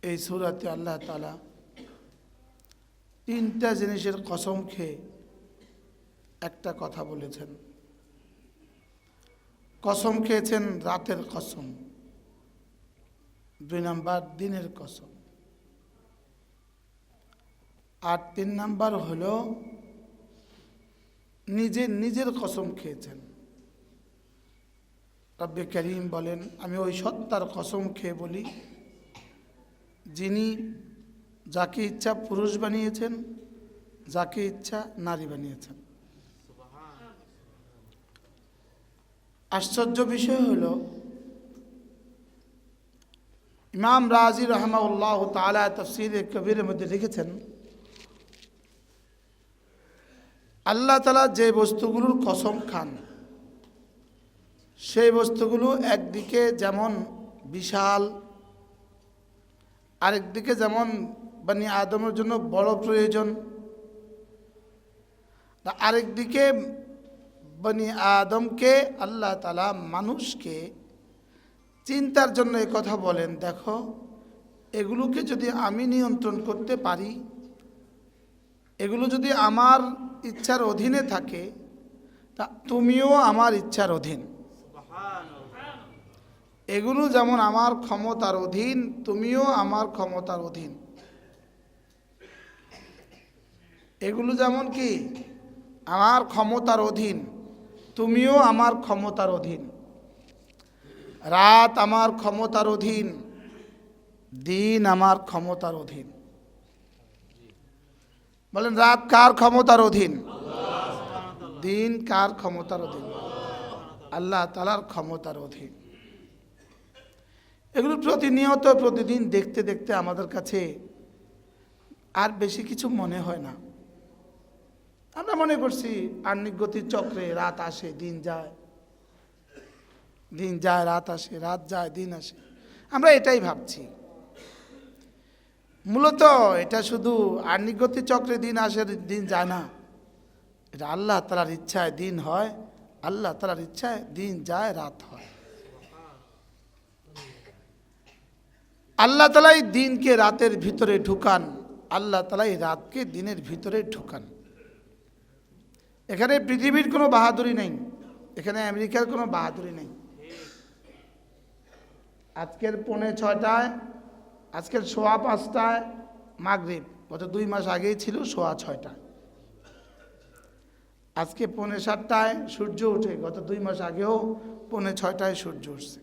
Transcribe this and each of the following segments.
এই সূরাতে আল্লাহ তাআলা তিনটা জিনিসের কসম খেয়ে একটা কথা বলেছেন। কসম খেয়েছেন রাতের কসম, 2 নাম্বার দিনের কসম, আর 3 নাম্বার হলো নিজের কসম খেয়েছেন। রব্বে করিম বলেন, আমি ওই সত্তার কসম খেয়ে বলি যিনি যাকে ইচ্ছা পুরুষ বানিয়েছেন, যাকে ইচ্ছা নারী বানিয়েছেন। আশ্চর্য বিষয় হলো ইমাম রাজি রাহমাহুল্লাহ তাআলা তাফসীরে কবিরের মধ্যে লিখেছেন, আল্লাহ তাআলা যে বস্তুগুলোর কসম খান সেই বস্তুগুলো একদিকে যেমন বিশাল, আরেকদিকে যেমন বনি আদমের জন্য বড় প্রয়োজন, আরেকদিকে বনি আদমকে আল্লাহ তাআলা মানুষকে চিন্তার জন্য এই কথা বলেন, দেখো এগুলোকে যদি আমি নিয়ন্ত্রণ করতে পারি, এগুলো যদি আমার ইচ্ছার অধীনে থাকে, তা তুমিও আমার ইচ্ছার অধীন। এগুলো যেমন আমার ক্ষমতার অধীন, তুমিও আমার ক্ষমতার অধীন। এগুলো যেমন কি আমার ক্ষমতার অধীন, তুমিও আমার ক্ষমতার অধীন। রাত আমার ক্ষমতার অধীন, দিন আমার ক্ষমতার অধীন। বলেন, রাত কার ক্ষমতার অধীন? দিন কার ক্ষমতার অধীন? আল্লাহ তাআলার ক্ষমতার অধীন। এগুলো প্রতিনিয়ত প্রতিদিন দেখতে দেখতে আমাদের কাছে আর বেশি কিছু মনে হয় না। আমরা মনে করছি আহ্নিক গতির চক্রে রাত আসে দিন যায়, দিন যায় রাত আসে, রাত যায় দিন আসে, আমরা এটাই ভাবছি। মূলত এটা শুধু আহ্নিক গতির চক্রে দিন আসে দিন যায় না, এটা আল্লাহ তাআলার ইচ্ছায় দিন হয়, আল্লাহ তাআলার ইচ্ছায় দিন যায় রাত হয়। আল্লাহ তাআলাই দিনকে রাতের ভিতরে ঢুকান, আল্লাহ তাআলাই রাতকে দিনের ভিতরে ঢুকান। এখানে পৃথিবীর কোনো বাহাদুরি নেই, এখানে আমেরিকার কোনো বাহাদুরি নেই। আজকের 4:45, আজকের 5:15 মাগরিব, গত 2 মাস আগেই ছিল 6:15। আজকে 7:45 সূর্য ওঠে, গত 2 মাস আগেও 6:45 সূর্য উঠছে।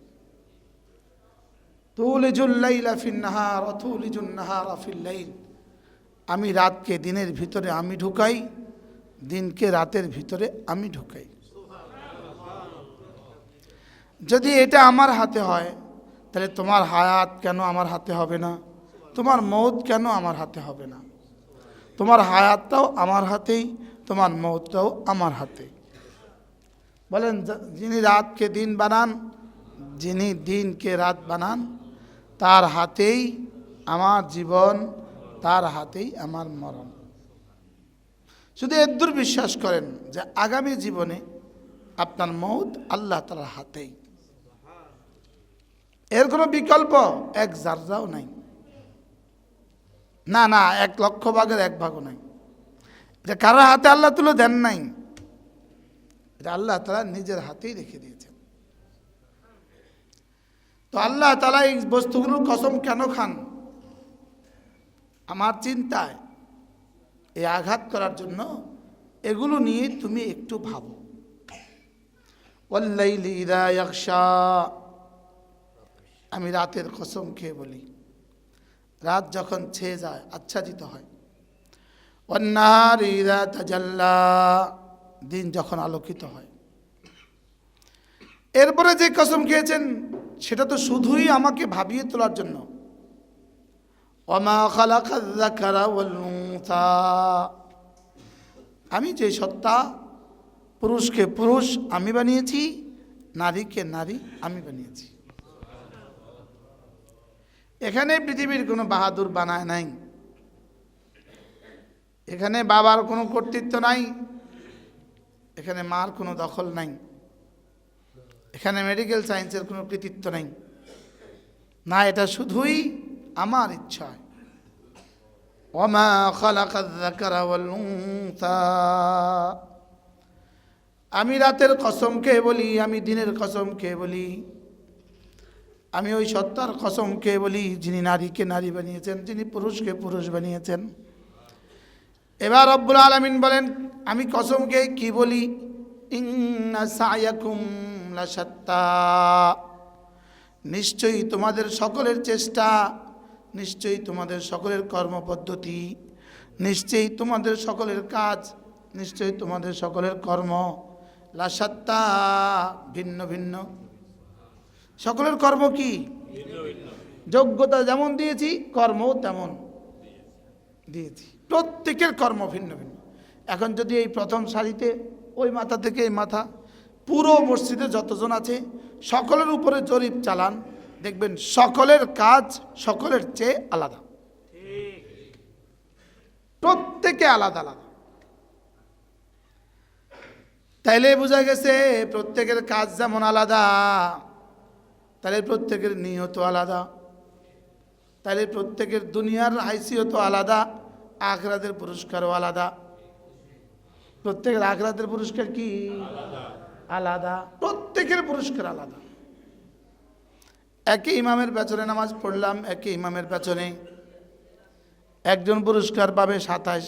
তুলিজুল লাইলা ফিন নাহার ওয়া তুলিজুন নাহারা ফিল লাইল, আমি রাতকে দিনের ভিতরে আমি ঢুকাই, দিনকে রাতের ভিতরে আমি ঢুকাই। যদি এটা আমার হাতে হয়, তাহলে তোমার হায়াত কেন আমার হাতে হবে না? তোমার মৌত কেন আমার হাতে হবে না? তোমার হায়াতটাও আমার হাতেই, তোমার মৌতটাও আমার হাতে। বলেন, যিনি রাতকে দিন বানান, যিনি দিনকে রাত বানান, তার হাতেই আমার জীবন, তার হাতেই আমার মরণ। শুধু এদ্দুর বিশ্বাস করেন যে আগামী জীবনে আপনার মৌত আল্লাহ তাআলার হাতেই, এর কোনো বিকল্প এক জাররাও নাই। না না, 1,00,000 ভাগের 1 ভাগও নাই। এটা কারোর হাতে আল্লাহ তুলে দেন নাই, এটা আল্লাহ তাআলা নিজের হাতেই রেখে দিয়েছেন। তো আল্লাহ তাআলা এই বস্তুগুলোর কসম কেন খান? আমার চিন্তায় এই আঘাত করার জন্য এগুলো নিয়ে তুমি একটু ভাবো। ওয়াল্লাইলি ইযা ইয়াগশা, আমি রাতের কসম খেয়ে বলি, রাত যখন ছেয়ে যায়, আচ্ছাদিত হয়। ওয়ান্নাহারি ইযা তাজাল্লা, দিন যখন আলোকিত হয়। এরপরে যে কসম খেয়েছেন সেটা তো শুধুই আমাকে ভাবিয়ে তোলার জন্য। ওয়ামা খালাকায যাকারা ওয়াল উনসা, আমি যে সত্তা, পুরুষকে পুরুষ আমি বানিয়েছি, নারীকে নারী আমি বানিয়েছি। এখানে পৃথিবীর কোনো বাহাদুর বানায় নাই, এখানে বাবার কোনো কর্তৃত্ব নাই, এখানে মার কোনো দখল নাই, এখানে মেডিকেল সায়েন্সের কোনো কৃতিত্ব নাই না। এটা শুধুই আমার ইচ্ছায়। ওয়ামা খালাকায যাকারা ওয়াল উনসা, আমি রাতের কসম খেয়ে বলি, আমি দিনের কসম খেয়ে বলি, আমি ওই সত্তার কসম খেয়ে বলি যিনি নারীকে নারী বানিয়েছেন, যিনি পুরুষকে পুরুষ বানিয়েছেন। এবার রব্বুল আলামিন বলেন, আমি কসম খেয়ে কি বলি, ইন্না সায়াকুম লাশাত্তা, নিশ্চয়ই তোমাদের সকলের চেষ্টা, নিশ্চয়ই তোমাদের সকলের কর্মপদ্ধতি, নিশ্চয়ই তোমাদের সকলের কাজ, নিশ্চয়ই তোমাদের সকলের কর্ম লাশাত্তা, ভিন্ন ভিন্ন। সকলের কর্ম কি? যোগ্যতা যেমন দিয়েছি কর্মও তেমন দিয়েছি, প্রত্যেকের কর্ম ভিন্ন ভিন্ন। এখন যদি এই প্রথম সারিতে ওই মাথা থেকে এই মাথা পুরো মসজিদে যতজন আছে সকলের উপরে জরিপ চালান, দেখবেন সকলের কাজ সকলের চেয়ে আলাদা, প্রত্যেকে আলাদা আলাদা। তাইলে বোঝা গেছে প্রত্যেকের কাজ যেমন আলাদা, তাহলে প্রত্যেকের নিয়ত আলাদা, তাহলে প্রত্যেকের দুনিয়ার হাইসিয়ত আলাদা, আখিরাতের পুরস্কারও আলাদা। প্রত্যেকের আখিরাতের পুরস্কার কি? আলাদা। প্রত্যেকের পুরস্কার আলাদা। একই ইমামের পেছনে নামাজ পড়লাম, একই ইমামের পেছনে একজন পুরস্কার পাবে 27,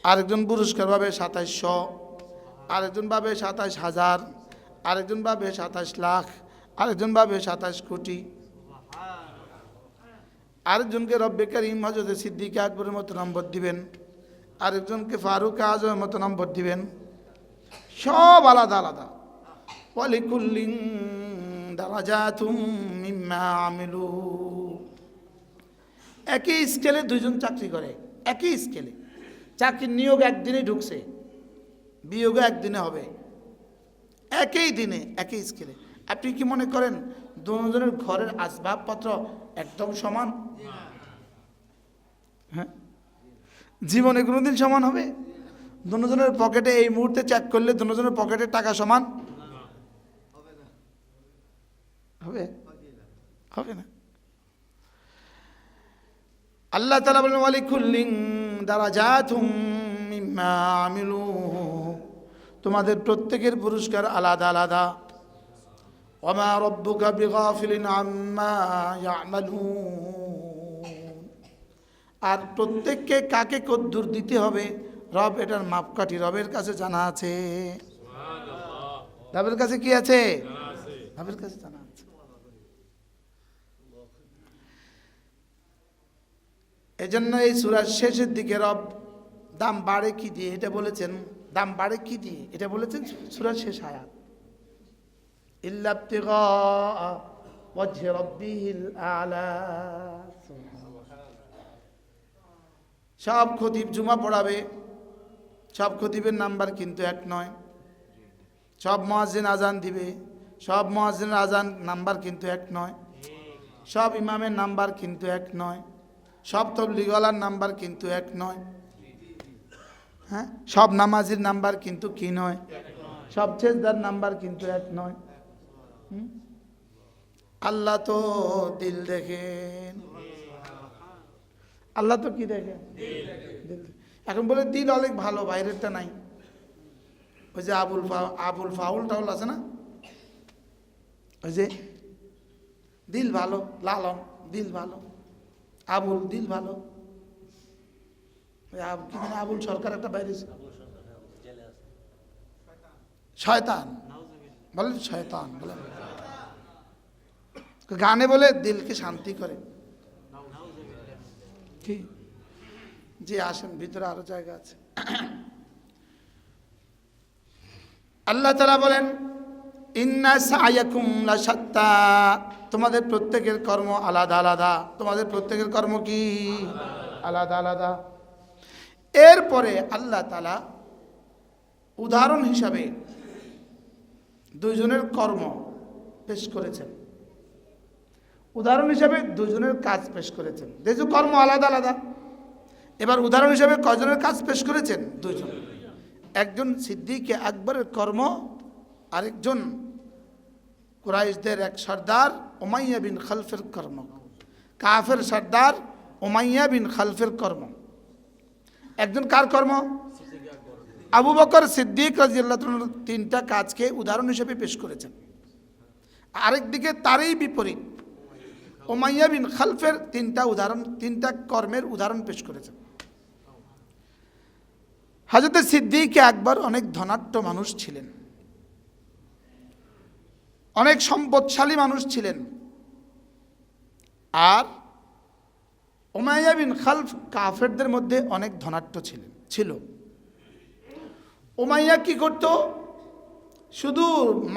আরেকজন পুরস্কার পাবে 2700, আরেকজন পাবে 27,000, আরেকজন পাবে 27 লাখ, আরেকজন পাবে 27 কোটি, আরেকজনকে রব্বে কারীম হযরত সিদ্দিক আকবরের মতো নম্বর দিবেন, আরেকজনকে ফারুক আজমের মতো নম্বর দিবেন। সব আলাদা আলাদা। ওয়ালিকুল্লিন দারাজাতুম মিম্মা আমিলু, একই স্কেলে দুইজন চাকরি করে, একই স্কেলে। চাকরির নিয়োগ একদিনে ঢুকছে, বিয়োগও একদিনে হবে, একই দিনে একই স্কেলে। আপনি কি মনে করেন দুজনের ঘরের আসবাবপত্র একদম সমান? হ্যাঁ, জীবনে কোনোদিন সমান হবে? দুজনের পকেটে এই মুহূর্তে চেক করলে দুজনের পকেটে টাকা সমান হবে? হবে না। আল্লাহ তাআলা বলেন ওয়ালিকুল্লিন দারাজাতুম মিম্মা আমিলু, তোমাদের প্রত্যেকের পুরস্কার আলাদা আলাদা। ওয়ামা রাব্বুকা বিগাফিলিন আম্মা ইয়ামালুন, আর প্রত্যেককে কাকে কদ্দুর দিতে হবে রব এটার মাপকাঠি রবের কাছে জানা আছে। রবের কাছে কি আছে? রবের কাছে জানা আছে। এজন্য এই সূরার শেষের দিকে রব দাম বাড়ে কি দিয়ে এটা বলেছেন, দাম বাড়ে কি দিয়ে এটা বলেছেন সূরার শেষ আয়াত, ইল্লা ইবতিগা ওয়াজহি রাব্বিহিল আ'লা। সব খতিব জুমা পড়াবে, সব খতিবের নাম্বার কিন্তু এক নয়। সব মুয়াজ্জিন আজান দিবে, সব মুয়াজ্জিনের আজান নাম্বার কিন্তু এক নয়। সব ইমামের নাম্বার কিন্তু এক নয়। সব তাবলীগওয়ালার নাম্বার কিন্তু এক নয়। হ্যাঁ, সব নামাজির নাম্বার কিন্তু কি নয়, সব সেজদার নাম্বার কিন্তু এক নয়। আল্লাহ তো দিল দেখেন, আল্লাহ তো কি দেখেন? এখন বলে দিল অনেক ভালো, বাইরেরটা নাই। ওই যে আবুল ফাউল টাউল আছে না, ওই যে দিল ভালো, লালন দিল ভালো, আবুল দিল ভালো। আবুল সরকার একটা বাইরে, শয়তান বলেন, শয়তান বলে গানে বলে দিলকে শান্তি করে। কি যে আসেন ভিতরে আরো জায়গা আছে। আল্লাহ তাআলা বলেন ইন্না সায়াকুম লাশাত্তা, তোমাদের প্রত্যেকের কর্ম আলাদা আলাদা। তোমাদের প্রত্যেকের কর্ম কি? আলাদা আলাদা। এরপরে আল্লাহ তাআলা উদাহরণ হিসাবে দুইজনের কর্ম পেশ করেছেন, উদাহরণ হিসাবে দুজনের কাজ পেশ করেছেন। যেহেতু কর্ম আলাদা আলাদা, এবার উদাহরণ হিসাবে কয়জনের কাজ পেশ করেছেন? দুইজন। একজন সিদ্দিক আকবরের কর্ম, আরেকজন কুরাইশদের এক সর্দার উমাইয়া বিন খালফের কর্ম। কাফের সর্দার উমাইয়া বিন খালফের কর্ম। একজন কার কর্ম? আবু বকর সিদ্দিক রাদিয়াল্লাহু তাআলা তিনটা কাজকে উদাহরণ হিসেবে পেশ করেছেন। আরেকদিকে তারই বিপরীত উমাইয়া বিন খালফের তিনটা কর্মের উদাহরণ পেশ করেছেন। হযরত সিদ্দিক আকবর অনেক ধনাঢ্য মানুষ ছিলেন, অনেক সম্পদশালী মানুষ ছিলেন। আর উমাইয়া বিন খালফ কাফেরদের মধ্যে অনেক ধনাঢ্য ছিল। উমাইয়া কি করত? শুধু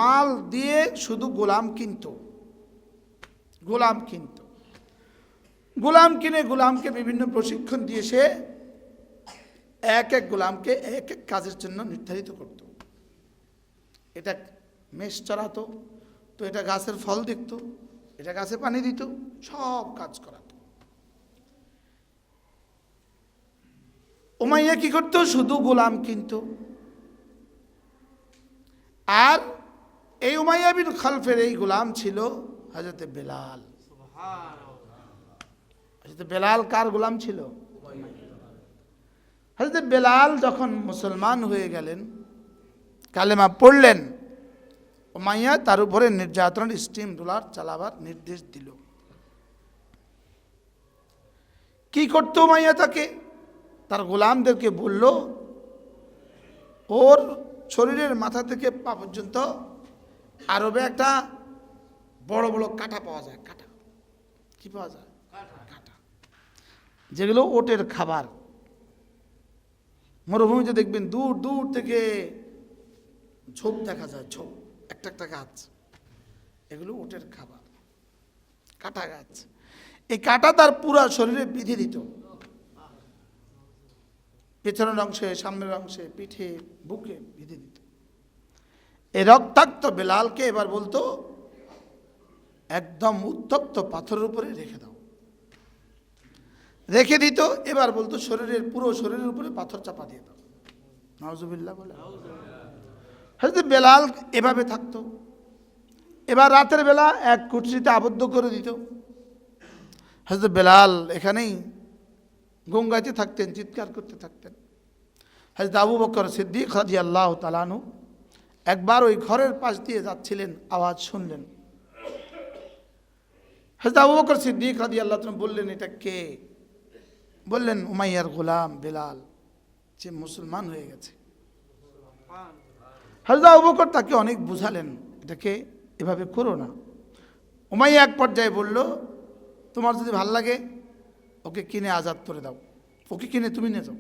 মাল দিয়ে শুধু গোলাম কিনত। গোলাম কিনে গোলামকে বিভিন্ন প্রশিক্ষণ দিয়ে সে এক এক গোলামকে এক এক কাজের জন্য নির্ধারিত করত। এটা মেষ চড়াতো, তো এটা গাছের ফল দেখতো, এটা গাছে পানি দিত, সব কাজ করাতো। উমাইয়া কি করতো? শুধু গোলাম কিনত। আর এই উমাইয়া বিন খালফের এই গোলাম ছিল হযরতে বেলাল। হযরতে বেলাল কার গোলাম ছিল? হযরতে বেলাল যখন মুসলমান হয়ে গেলেন, কালেমা পড়লেন, উমাইয়া তার উপরে নির্যাতন স্টিম রোলার চালাবার নির্দেশ দিল। কি করতো উমাইয়া? তার গোলামদেরকে বলল, ওর শরীরের মাথা থেকে পা পর্যন্ত আরবে একটা বড় বড় কাঁটা পাওয়া যায়। কাঁটা কি পাওয়া যায়? কাঁটা, যেগুলো ওটের খাবার। মরুভূমিতে দেখবেন দূর দূর থেকে ঝোপ দেখা যায়, ঝোপ, একটা একটা গাছ, এগুলো ওটের খাবার, কাঁটা গাছ। এই কাঁটা তার পুরা শরীরে বিঁধে দিত, পেছনের অংশে, সামনের অংশে, পিঠে, বুকে বিঁধে দিত। এই রক্তাক্ত বেলালকে এবার বলতো, একদম উত্তপ্ত পাথরের উপরে রেখে দাও। রেখে দিত। এবার বলতো পুরো শরীরের উপরে পাথর চাপা দিয়ে দাও। নাউজুবিল্লাহ বলে। হযরত বেলাল এভাবে থাকতো। এবার রাতের বেলা এক কুঠরিতে আবদ্ধ করে দিত। হযরত বেলাল এখানেই গঙ্গাইতে থাকতেন, চিৎকার করতে থাকতেন। হযরত আবু বকর সিদ্দিক রাদিয়াল্লাহু তাআলা আনহু একবার ওই ঘরের পাশ দিয়ে যাচ্ছিলেন, আওয়াজ শুনলেন। হযরত আবু বকর সিদ্দিক রাদিয়াল্লাহু তাআলা বললেন, এটা কে? বললেন, উমাইয়ার গোলাম বেলাল, যে মুসলমান হয়ে গেছে। হযরত আবু বকর তাকে অনেক বুঝালেন, এটাকে এভাবে করো না। উমাইয়া এক পর্যায়ে বলল, তোমার যদি ভাল লাগে ওকে কিনে আজাদ করে দাও, ওকে কিনে তুমি নিয়ে যাও।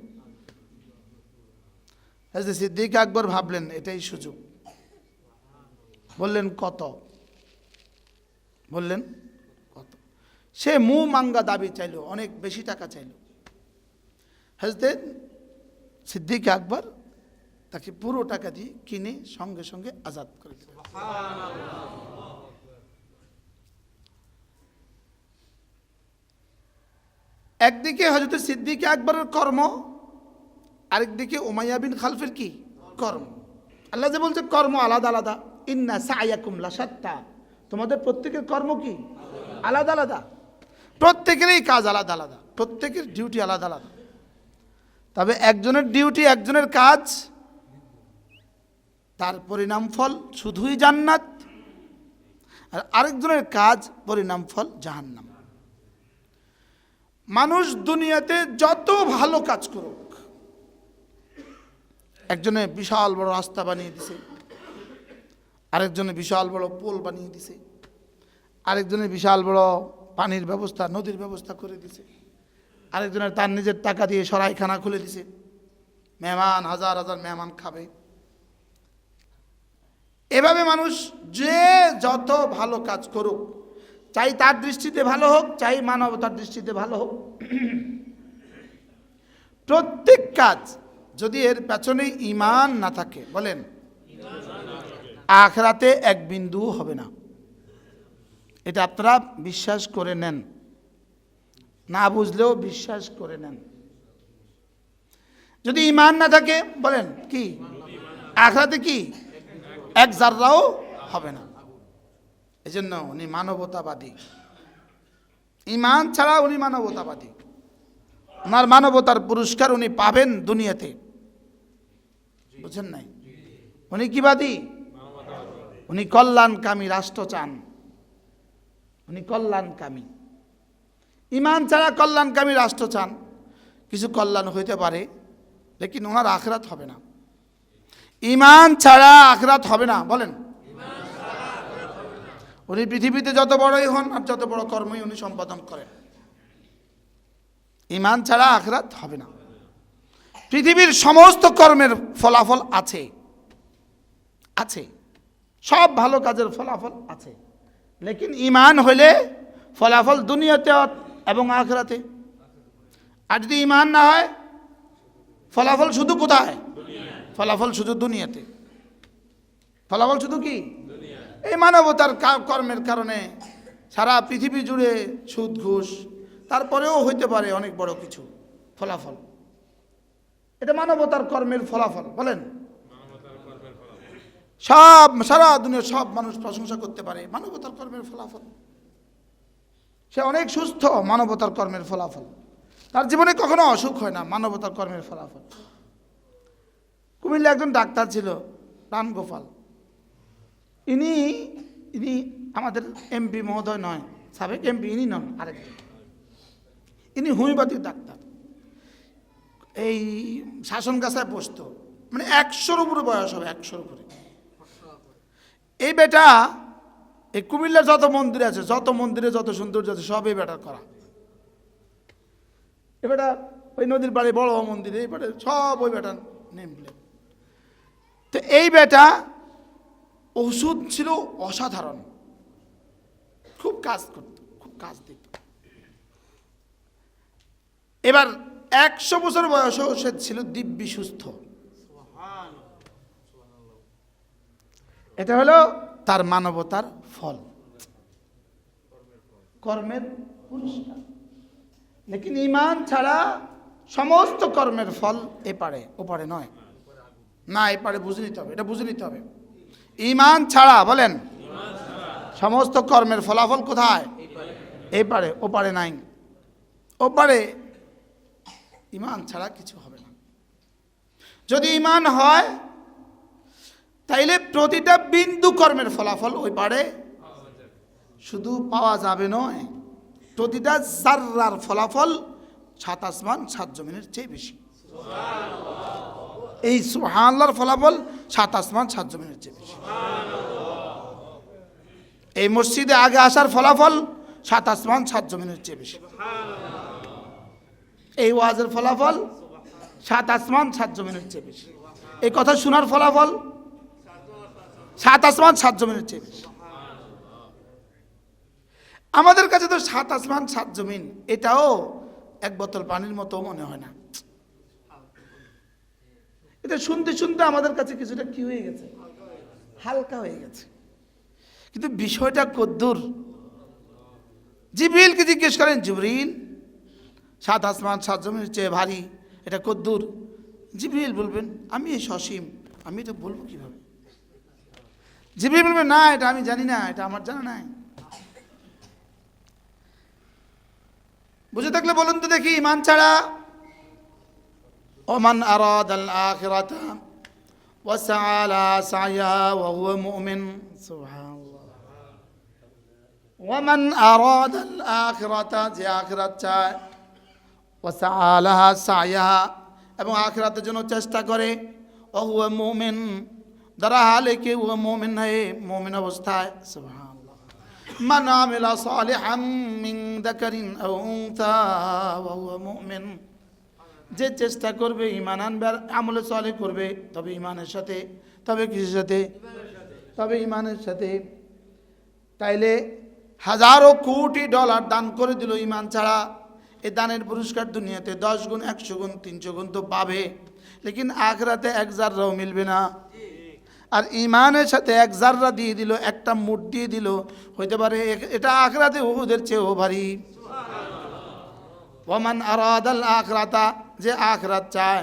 হযরত সিদ্দিক আকবর ভাবলেন এটাই সুযোগ। বললেন, কত? বললেন, কত? সে মাঙ্গা দাবি চাইল, অনেক বেশি টাকা চাইল। হযরত সিদ্দিক আকবর তাকে পুরো টাকা দিয়ে কিনে সঙ্গে সঙ্গে আজাদ করে দিলেন। একদিকে হযরত সিদ্দিক আকবরের কর্ম, আরেকদিকে উমাইয়া বিন খালফের কি কর্ম। আল্লাহ যে বলছে কর্ম আলাদা আলাদা, ইন্না সায়াকুম লাশাত্তা, তোমাদের প্রত্যেকের কর্ম কি আলাদা আলাদা, প্রত্যেকেরই কাজ আলাদা আলাদা, প্রত্যেকের ডিউটি আলাদা আলাদা। তবে একজনের ডিউটি, একজনের কাজ, তার পরিণাম ফল শুধুই জান্নাত, আর আরেকজনের কাজ পরিণাম ফল জাহান্নাম। মানুষ দুনিয়াতে যত ভালো কাজ করুক, একজনে বিশাল বড় রাস্তা বানিয়ে দিছে, আরেকজনে বিশাল বড় পোল বানিয়ে দিছে, আরেকজনে বিশাল বড় পানির ব্যবস্থা, নদীর ব্যবস্থা করে দিছে, আরেকজনের তার নিজের টাকা দিয়ে সরাইখানা খুলে দিছে, মেহমান হাজার হাজার মেহমান খাবে। এভাবে মানুষ যে যত ভালো কাজ করুক, চাই তার দৃষ্টিতে ভালো হোক, চাই মানবতার দৃষ্টিতে ভালো হোক, প্রত্যেক কাজ যদি এর পেছনে ঈমান না থাকে, বলেন আখিরাতে এক বিন্দু হবে না। এটা আপনারা বিশ্বাস করে নেন, না বুঝলেও বিশ্বাস করে নেন। যদি ঈমান না থাকে, বলেন কি আখিরাতে কি এক জাররাও হবে না। এজন্য উনি মানবতাবাদী। ঈমান ছাড়া উনি মানবতাবাদী, ওনার মানবতার পুরস্কার উনি পাবেন দুনিয়াতে। বুঝেন নাই? উনি কি বাদী? উনি কল্যাণকামী রাষ্ট্র চান, উনি কল্যাণকামী। ঈমান ছাড়া কল্যাণকামী রাষ্ট্র চান, কিছু কল্যাণ হইতে পারে, লেকিন ওনার আখিরাত হবে না। ঈমান ছাড়া আখিরাত হবে না। বলেন, উনি পৃথিবীতে যত বড়ই হন আর যত বড় কর্মই উনি সম্পাদন করেন, ঈমান ছাড়া আখিরাত হবে না। পৃথিবীর সমস্ত কর্মের ফলাফল আছে, আছে, সব ভালো কাজের ফলাফল আছে, লেকিন ঈমান হইলে ফলাফল দুনিয়াতে এবং আখিরাতে। আর যদি ঈমান না হয়, ফলাফল শুধু কোথায়? ফলাফল শুধু দুনিয়াতে। ফলাফল শুধু কি? এই মানবতার কর্মের কারণে সারা পৃথিবী জুড়ে সুদ ঘুষ, তারপরেও হইতে পারে অনেক বড় কিছু ফলাফল। এটা মানবতার কর্মের ফলাফল। বলেন, সব সারা দুনিয়ার সব মানুষ প্রশংসা করতে পারে মানবতার কর্মের ফলাফল। সে অনেক সুস্থ, মানবতার কর্মের ফলাফল। তার জীবনে কখনো অসুখ হয় না, মানবতার কর্মের ফলাফল। কুমিল্লা একজন ডাক্তার ছিল, রামগোপাল। ইনি আমাদের এমপি মহোদয় নয়, সাবেক এমপি ইনি নন, আরেকজন। ইনি হোমিওপ্যাথিক ডাক্তার। এই শাসন গাছায় বসত, মানে 100-র উপরে বয়স হবে, 100-র উপরে। এই বেটা এই কুমিল্লার যত মন্দির আছে, যত মন্দিরে যত সৌন্দর্য আছে, সব এই বেটার করা। এ বেটা ওই নদীর পাড়ে বড় মন্দিরে এই বেটা সব ওই বেটা নেমলে। তো এই বেটা ওষুধ ছিল অসাধারণ, খুব কাজ করত, খুব কাজ দিত। এবার 100 বছর বয়সেও সে ছিল দিব্যি সুস্থ। এটা হলো তার মানবতার ফল, কর্মের পুরস্কার। লেকিন ঈমান ছাড়া সমস্ত কর্মের ফল এপারে ওপারে নয়। না, এপারে বুঝে নিতে হবে, এটা বুঝে নিতে হবে। ঈমান ছাড়া, বলেন, সমস্ত কর্মের ফলাফল কোথায়? এপারে, ওপারে নাই। ওপারে ঈমান ছাড়া কিছু হবে না। যদি ঈমান হয়, তাইলে প্রতিটা বিন্দু কর্মের ফলাফল ওই পারে শুধু পাওয়া যাবে নয়, প্রতিটা জাররার ফলাফল 7 আসমান 7 জমিনের চেয়ে বেশি। এই সুবহানাল্লাহর ফলাফল 7 আসমান 7 জমিনের চেয়ে বেশি। এই মসজিদে আগে আসার ফলাফল 7 আসমান 7 জমিনের চেয়ে বেশি। এই ওয়াজের ফলাফল 7 আসমান 7 জমিনের চেয়ে বেশি। এই কথা শোনার ফলাফল 7 আসমান 7 জমিনের চেয়ে বেশি। আমাদের কাছে তো 7 আসমান 7 জমিন এটাও এক বোতল পানির মতো মনে হয় না। এটা শুনতে শুনতে আমাদের কাছে কিছুটা কি হয়ে গেছে, হালকা হয়ে গেছে। কিন্তু বিষয়টা কদ্দুর। জিবরিলকে জিজ্ঞেস করেন, জিবরিল, 7 আসমান 7 জমিনের চেয়ে ভারী, এটা কদ্দুর? জিবরিল বলবেন, আমি এই সসীম, আমি এটা বলবো কিভাবে? জিবরিল বলবেন, না, এটা আমি জানি না, এটা আমার জানা নাই। বুঝে থাকলে বলুন তো দেখি, ঈমান ছাড়া। ওমান আরাদাল আখিরাতা ওয়া সাআ লা সাইয়া ওয়া হুয়া মুমিন। সুবহানাল্লাহ। ওমান আরাদাল আখিরাতা, যে আখিরাত চায়, ওয়া সাআ লাহা সাইয়া, এবং আখিরাতের জন্য চেষ্টা করে, ওয়া হুয়া মুমিন, দারা হালে কে হুয়া মুমিন হয়, মুমিন অবস্থায়। সুবহানাল্লাহ। মান আমিলা সালিহাম মিন যাকারিন আও উনসা ওয়া হুয়া মুমিন, যে চেষ্টা করবে ঈমান আনবে আর আমলে সালেহ করবে, তবে ঈমানের সাথে, তবে কিসের সাথে? তবে ঈমানের সাথে। তাইলে হাজারো কোটি ডলার দান করে দিল ঈমান ছাড়া, এই দানের পুরস্কার দুনিয়াতে 10 গুণ, 100 গুণ, 300 গুণ তো পাবে, লেকিন আখিরাতে 1 জাররাও মিলবে না। আর ঈমানের সাথে 1 জাররা দিয়ে দিল, একটা মুঠ দিয়ে দিল, হইতে পারে এটা আখিরাতে উহুদের চেয়েও ভারী। ওমান আরাদাল আখিরাতা, যে আখিরাত চায়,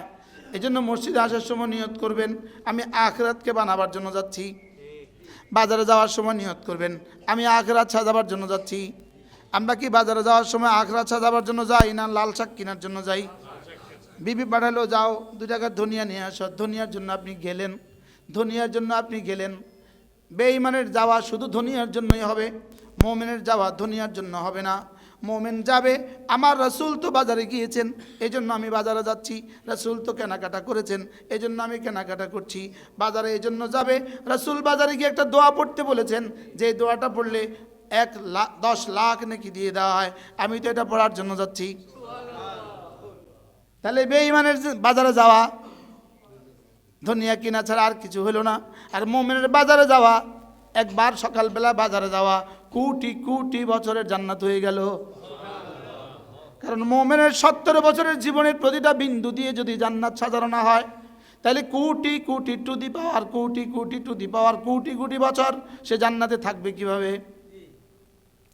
এই জন্য মসজিদে আসার সময় নিয়ত করবেন, আমি আখিরাতকে বানাবার জন্য যাচ্ছি। বাজারে যাওয়ার সময় নিয়ত করবেন, আমি আখিরাত সাজাবার জন্য যাচ্ছি। আমরা কি বাজারে যাওয়ার সময় আখড়া সাজাবার জন্য যাই না লাল শাক কেনার জন্য যাই? বিবি পাঠালো, যাও 2 টাকার ধনিয়া নিয়ে আসো। ধনিয়ার জন্য আপনি গেলেন, ধনিয়ার জন্য আপনি গেলেন। বেঈমানের যাওয়া শুধু ধনিয়ার জন্যই হবে, মুমিনের যাওয়া ধনিয়ার জন্য হবে না। মুমিন যাবে, আমার রাসূল তো বাজারে গিয়েছেন, এই জন্য আমি বাজারে যাচ্ছি। রাসূল তো কেনাকাটা করেছেন, এই জন্য আমি কেনাকাটা করছি। বাজারে এই জন্য যাবে, রাসূল বাজারে গিয়ে একটা দোয়া পড়তে বলেছেন, যে দোয়াটা পড়লে 10 লাখ নাকি দিয়ে দেওয়া হয়, আমি তো এটা পড়ার জন্য যাচ্ছি। তাহলে বেঈমানের বাজারে যাওয়া ধনিয়া কিনা ছাড়া আর কিছু হলো না। আর মুমিনের বাজারে যাওয়া, একবার সকালবেলা বাজারে যাওয়া কোটি কোটি বছরের জান্নাত হয়ে গেল। কারণ মুমিনের 70 বছরের জীবনের প্রতিটা বিন্দু দিয়ে যদি জান্নাত সাজানো না হয়, তাহলে crore crore to the power crore crore to the পাওয়ার কোটি কোটি বছর সে জান্নাতে থাকবে কিভাবে?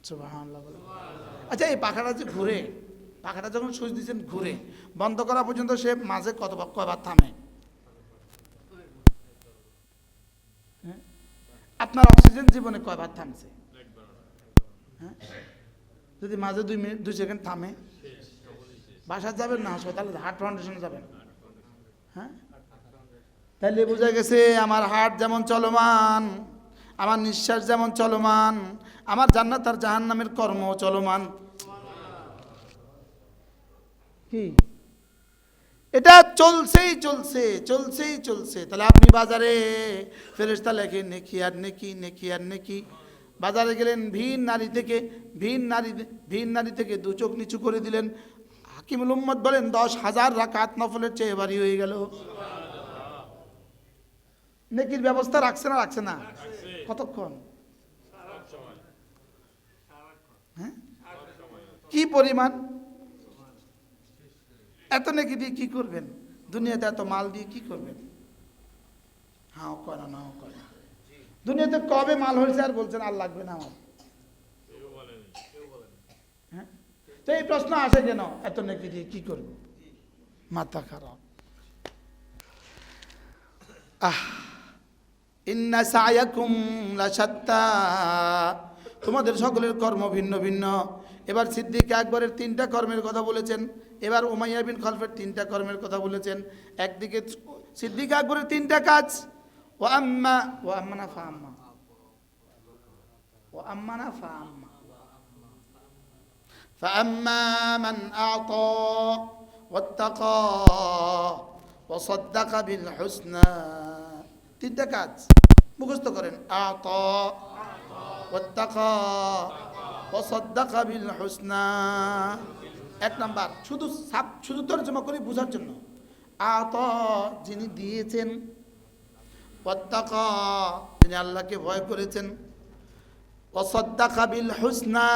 সুবহানাল্লাহ। আচ্ছা, এই পাখাটা যে ঘুরে, পাখাটা যখন সুইচ দিচ্ছেন ঘুরে, বন্ধ করা পর্যন্ত সে মাঝে কয়বার থামে? আপনার অক্সিজেন জীবনে কয়বার থামছে? হ্যাঁ, যদি মাঝে 2 মিনিট 2 সেকেন্ড থামে, বাসায় যাবেন না হাসপাতালে, হার্ট ফাউন্ডেশনে যাবেন। হ্যাঁ, তাহলে বোঝা গেছে আমার হার্ট যেমন চলমান, আমার নিঃশ্বাস যেমন চলমান, আমার জান্নাত আর জাহান্নামের কর্ম চলমান। কি এটা চলছেই চলছে, চলছেই চলছে। তাহলে আপনি বাজারে ফেরেশতা লেখে নেকি আর নেকি, নেকি আর নেকি। বাজারে গেলেন, ভিন নারী থেকে 2 চোখ নিচু করে দিলেন। হাকিমুল উম্মত বলেন 10,000 রাকাত নফলের চেয়ে ভারী হয়ে গেল। নেকির ব্যবস্থা রাখছে না রাখছে না? কতক্ষণ? হ্যাঁ, কি পরিমাণ? এত নেকি দিয়ে কি করবেন? দুনিয়াতে এত মাল দিয়ে কি করবেন? হাও করে না, করে দুনিয়াতে কবে মাল হয়েছে আর বলছেন আর লাগবে না আমার? হ্যাঁ, তো এই প্রশ্ন আসে কেন, এত নেকি দিয়ে কি করবে? মাথা খারাপ। ইন্না সায়াকুম লাশাত্তা, তোমাদের সকলের কর্ম ভিন্ন ভিন্ন। এবার সিদ্দিক আকবরের 3টা কর্মের কথা বলেছেন, এবার উমাইয়া বিন খলফের 3টা কর্মের কথা বলেছেন। একদিকে সিদ্দিক আকবরের 3টা কাজ, ওয়া আম্মানা ফাআম্মা, ওয়া আম্মানা ফাআম্মা, ফাআম্মা মান আ'তা ওয়াত্তাকা ওয়া সাদ্দাকা বিল হুসনা। 3টা কাজ মুখস্থ করেন, আ'তা ওয়াত্তাকা ওয়া সাদ্দাকা বিল হুসনা। 1 নাম্বার, শুধু তর্জমা করে বোঝার জন্য, আ'তা যিনি দিয়েছেন, ওয়াত্তাকা যিনি আল্লাহকে ভয় করেছেন, ওয়া সাদ্দাকা বিল হুসনা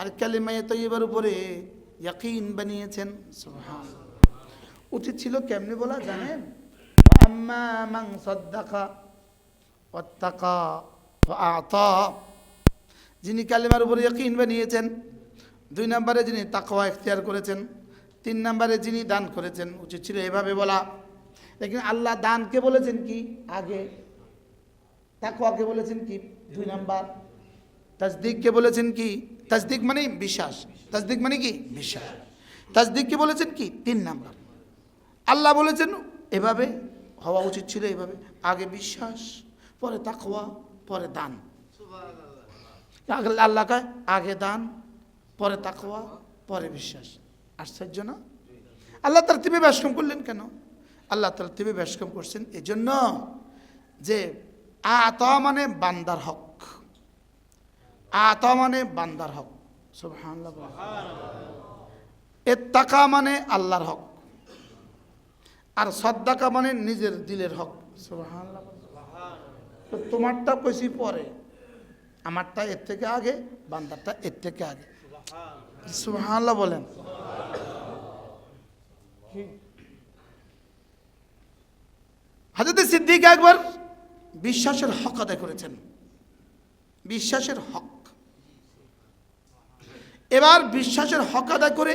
আর কালিমায়ে তাইয়্যিবার উপরে ইয়াকিন বানিয়েছেন। সুবহানাল্লাহ। উচিত ছিল কেমনে বলা জানেন? আম্মা মান সাদ্দাকা ওয়াত্তাকা ওয়া আ'তা, যিনি কালিমার উপরে ইয়াকিন বানিয়েছেন। 2 নম্বরে যিনি তাকওয়া ইখতিয়ার করেছেন। 3 নম্বরে যিনি দান করেছেন। উচিত ছিল এভাবে বলা, লেকিন আল্লাহ দানকে বলেছেন কি আগে, তাকওয়াকে বলেছেন কি 2 নাম্বার, তাসদিককে বলেছেন কি, তাসদিক মানে বিশ্বাস, তাসদিক মানে কি বিশ্বাস, তাসদিককে বলেছেন কি 3 নাম্বার। আল্লাহ বলেছেন এভাবে হওয়া উচিত ছিল, এভাবে আগে বিশ্বাস, পরে তাকওয়া, পরে দান। আল্লাহ কয় আগে দান, পরে তাকওয়া, পরে বিশ্বাস। আশ্চর্য না? আল্লাহ তারতিবে ব্যাসকম করলেন কেন? আল্লাহ তারতিবে ব্যাসকম করছেন এজন্য যে আতা মানে বান্দার হক, আতা মানে বান্দার হক। সুবহানাল্লাহ। ইত্তাকা মানে আল্লাহর হক, আর সাদদাকা মানে নিজের দিলের হক। সুবহানাল্লাহ। তো তোমারটা কইছি পরে, আমারটা এর থেকে আগে, বান্দারটা এর থেকে আগে। সুবহানাল্লাহ বলেন। হযরত সিদ্দিক আকবর বিশ্বাসের হক আদায় করেছেন, বিশ্বাসের হক। এবার বিশ্বাসের হক আদায় করে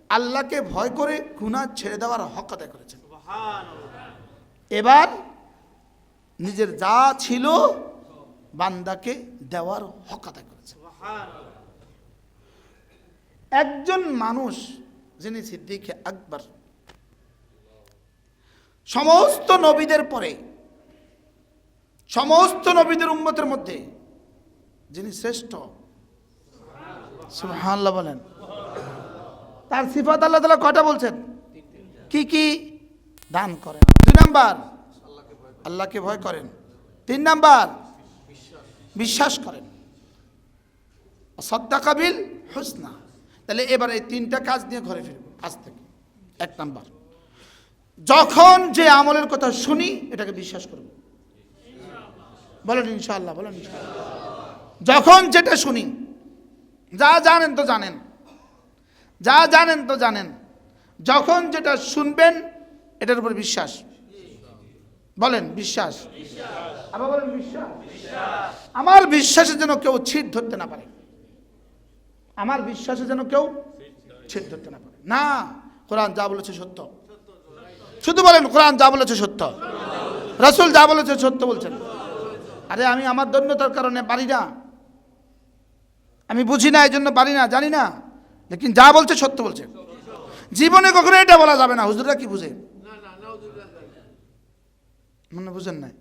আল্লাহকে ভয় করে গুনাহ ছেড়ে দেওয়ার হক আদায় করেছেন। এবার নিজের যা ছিল বান্দাকে দেওয়ার হক আদায় করেছেন। একজন মানুষ যিনি সিদ্দিক আকবর, সমস্ত নবীদের পরে, সমস্ত নবীদের উম্মতের মধ্যে যিনি শ্রেষ্ঠ, সুবহানাল্লাহ বলেন। তার সিফাত আল্লাহ তাআলা কয়টা বলছেন? কি কি? দান করেন। 2 নাম্বার আল্লাহকে ভয় করেন। 3 নাম্বার বিশ্বাস করেন। সাদ্দাকা বিল হুসনা। তাহলে এবার এই 3টা কাজ নিয়ে ঘরে ফিরব আজ থেকে। 1 নাম্বার, যখন যে আমলের কথা শুনি এটাকে বিশ্বাস করব। বলেন ইনশাআল্লাহ, বলেন ইনশাআল্লাহ। যখন যেটা শুনি, যা জানেন তো জানেন, যা জানেন তো জানেন, যখন যেটা শুনবেন এটার উপর বিশ্বাস। বলেন বিশ্বাস। আবার বলেন বিশ্বাস। আমার বিশ্বাসে যেন কেউ ছিট ধরতে না পারে, আমার বিশ্বাসে যেন কেউ ছিট ধরতে না পারে। না, কোরআন যা বলেছে সত্য। শুধু বলেন কোরআন যা বলেছে সত্য, রাসূল যা বলেছে সত্য বলছেন। আরে আমি আমার দৈন্যতার কারণে পারি না, আমি বুঝি না, এই জন্য পারি না, জানি না, লেকিন যা বলছে সত্য বলছে। জীবনে কখনো এটা বলা যাবে না হুজুররা কি বুঝে, মনে বুঝেন নাই?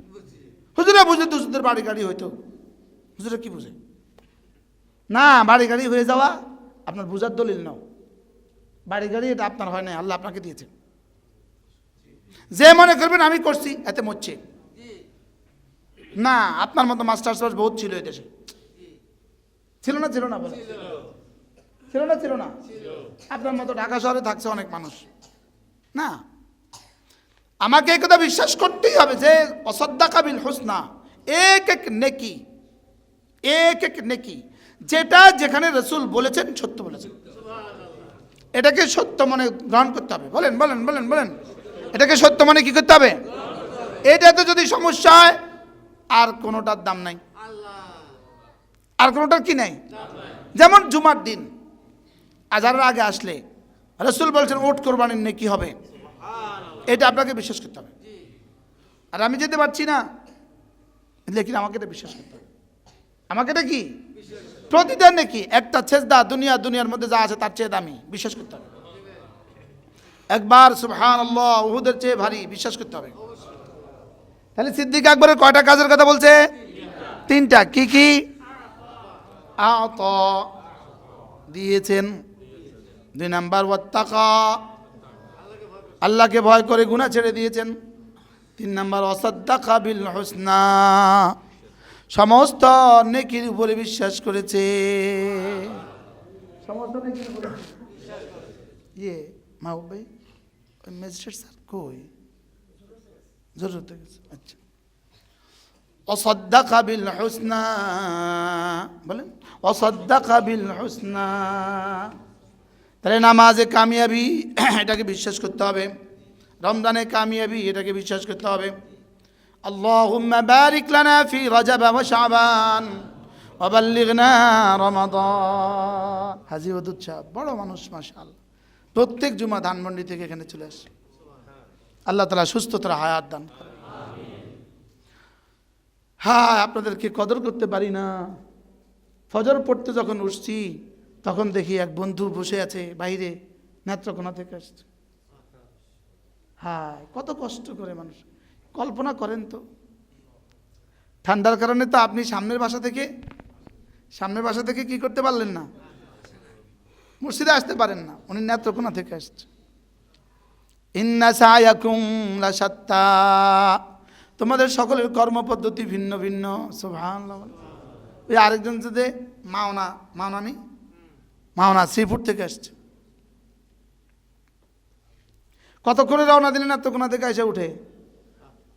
হুজুরা বুঝলে তো হুজুরদের বাড়ি গাড়ি হইতো, হুজুরা কি বুঝে? না, বাড়ি গাড়ি হয়ে যাওয়া আপনার বুঝার দলিল নাও। বাড়ি গাড়ি এটা আপনার হয় না, আল্লাহ আপনাকে দিয়েছে। যে মনে করবেন আমি করছি এতে মরছে না। আপনার মতো মাস্টার্স পাস বহুত ছিল এই দেশে, ছিল না? ছিল না? বলে ছিল না? ছিল না? আপনার মতো ঢাকা শহরে থাকছে অনেক মানুষ না। আমাকে এই কথা বিশ্বাস করতেই হবে যে অসাদ্দাকা বিল হুসনা, এক এক নেকি, এক এক নেকি, যেটা যেখানে রাসূল বলেছেন সত্য বলেছেন, এটাকে সত্য মনে গ্রহণ করতে হবে। বলেন বলেন বলেন বলেন, এটাকে সত্য মনে কি করতে হবে? এটাতে যদি সমস্যা হয় আর কোনোটার দাম নাই, আর কোনোটার কি নাই। যেমন জুমার দিন আজানের আগে আসলে রাসূল বলছেন উট কোরবানির নেকি হবে, এটা আপনাকে বিশ্বাস করতে হবে। আর আমি যেতে পারছি না, লেকিন আমাকে এটা বিশ্বাস করতে হবে। আমাকে এটা কি প্রতিদিন নাকি একটা সেজদা দুনিয়ার মধ্যে যা আছে তার চেয়ে দামি, বিশ্বাস করতে হবে। একবার সুবহানাল্লাহ উহুদের চেয়ে ভারী, বিশ্বাস করতে হবে। তাহলে সিদ্দিক আকবরের কয়টা কাজের কথা বলছে? 3টা। কি কি? আতা দিয়েছেন। 2 নাম্বার ওয়াত্তাকা, আল্লাহকে ভয় করে গুনাহ ছেড়ে দিয়েছেন। 3 নাম্বার ওয়াসাদ্দাকা বিল হুসনা, সমস্ত নেকির উপরে বিশ্বাস করেছে। সমস্ত নেকির উপরে ইয়ে মাহবুব ভাই, ওই ম্যাজিস্ট্রেট স্যার কই? জরুরত হয়ে গেছে। আচ্ছা, ওয়াসাদ্দাকা বিল হুসনা, বলেন ওয়াসাদ্দাকা বিল হুসনা। তাহলে নামাজে কামিয়াবি এটাকে বিশ্বাস করতে হবে, রমজানে কামিয়াবি এটাকে বিশ্বাস করতে হবে। আল্লাহুম্মা বারিক লানা ফি রাজাব ওয়া শাবান ওয়া বাল্লিগনা রমাদান। হাজী ওদুদ সাহেব বড় মানুষ মাশাআল্লাহ, প্রত্যেক জুমা ধানমন্ডি থেকে এখানে চলে আসে। আল্লাহ তাআলা সুস্থতার হায়াত দান করেন। হ্যাঁ, আপনাদেরকে কদর করতে পারি না। ফজর পড়তে যখন উঠছি তখন দেখি এক বন্ধু বসে আছে বাইরে, নেত্রকোনা থেকে আসছে। হ্যাঁ, কত কষ্ট করে মানুষ, কল্পনা করেন তো। ঠান্ডার কারণে তো আপনি সামনের বাসা থেকে কি করতে পারলেন না, মসজিদে আসতে পারেন না। উনি নেত্রকোনা থেকে আসছে। ইন্না সায়াকুম লাশাত্তা, তোমাদের সকলের কর্মপদ্ধতি ভিন্ন ভিন্ন। সুবহানাল্লাহ। ওই আরেকজন যে মাওনা শ্রীপুর থেকে আসছে। কতক্ষণে রওনা দিলে নেত্রকোনা থেকে এসে উঠে,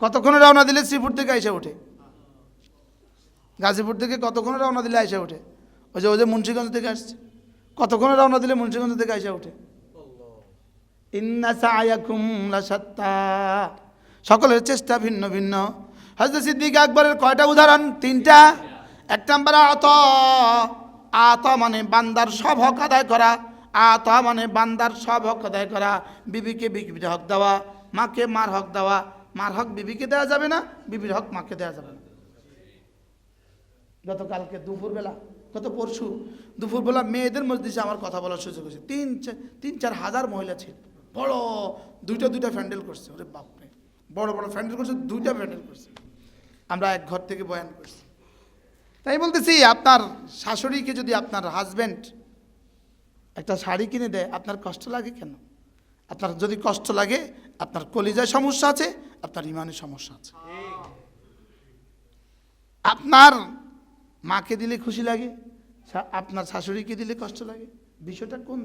কতক্ষণে রওনা দিলে শ্রীপুর থেকে এসে উঠে, গাজীপুর থেকে কতক্ষণে রওনা দিলে এসে উঠে। ওই যে মুন্সিগঞ্জ থেকে আসছে, কতক্ষণে রওনা দিলে মুন্সিগঞ্জ থেকে এসে উঠে। ইন্না সায়াকুম লাশাত্তা, সকলের চেষ্টা ভিন্ন ভিন্ন। হযরত সিদ্দিক আকবরের কয়টা উদাহরণ? 3টা। 1 নাম্বার আতা মানে বান্দার সব হক আদায় করা। আতা মানে বান্দার সব হক আদায় করা। বিবিকে বিবির হক দেওয়া, মাকে মার হক দেওয়া। মার হক বিবিকে দেওয়া যাবে না, বিবির হক মাকে দেওয়া যাবে না। গতকালকে দুপুরবেলা গত পরশু দুপুরবেলা মেয়েদের মসজিদে আমার কথা বলার সুযোগ হয়েছে, তিন চার হাজার মহিলা ছিল, বড় দুইটা প্যান্ডেল করছে। ওরে বাপরে, বড় বড় প্যান্ডেল করছে, দুইটা প্যান্ডেল করছে। আমরা এক ঘর থেকে বয়ান করছি। তাই বলতেছি, আপনার শাশুড়িকে যদি আপনার হাজব্যান্ড একটা শাড়ি কিনে দেয়, আপনার কষ্ট লাগে কেন? আপনার যদি কষ্ট লাগে, আপনার কলিজায় সমস্যা আছে, আপনার ইমানের সমস্যা আছে। আপনার মাকে দিলে খুশি লাগে, আপনার শাশুড়িকে দিলে কষ্ট লাগে। বিষয়টা কোন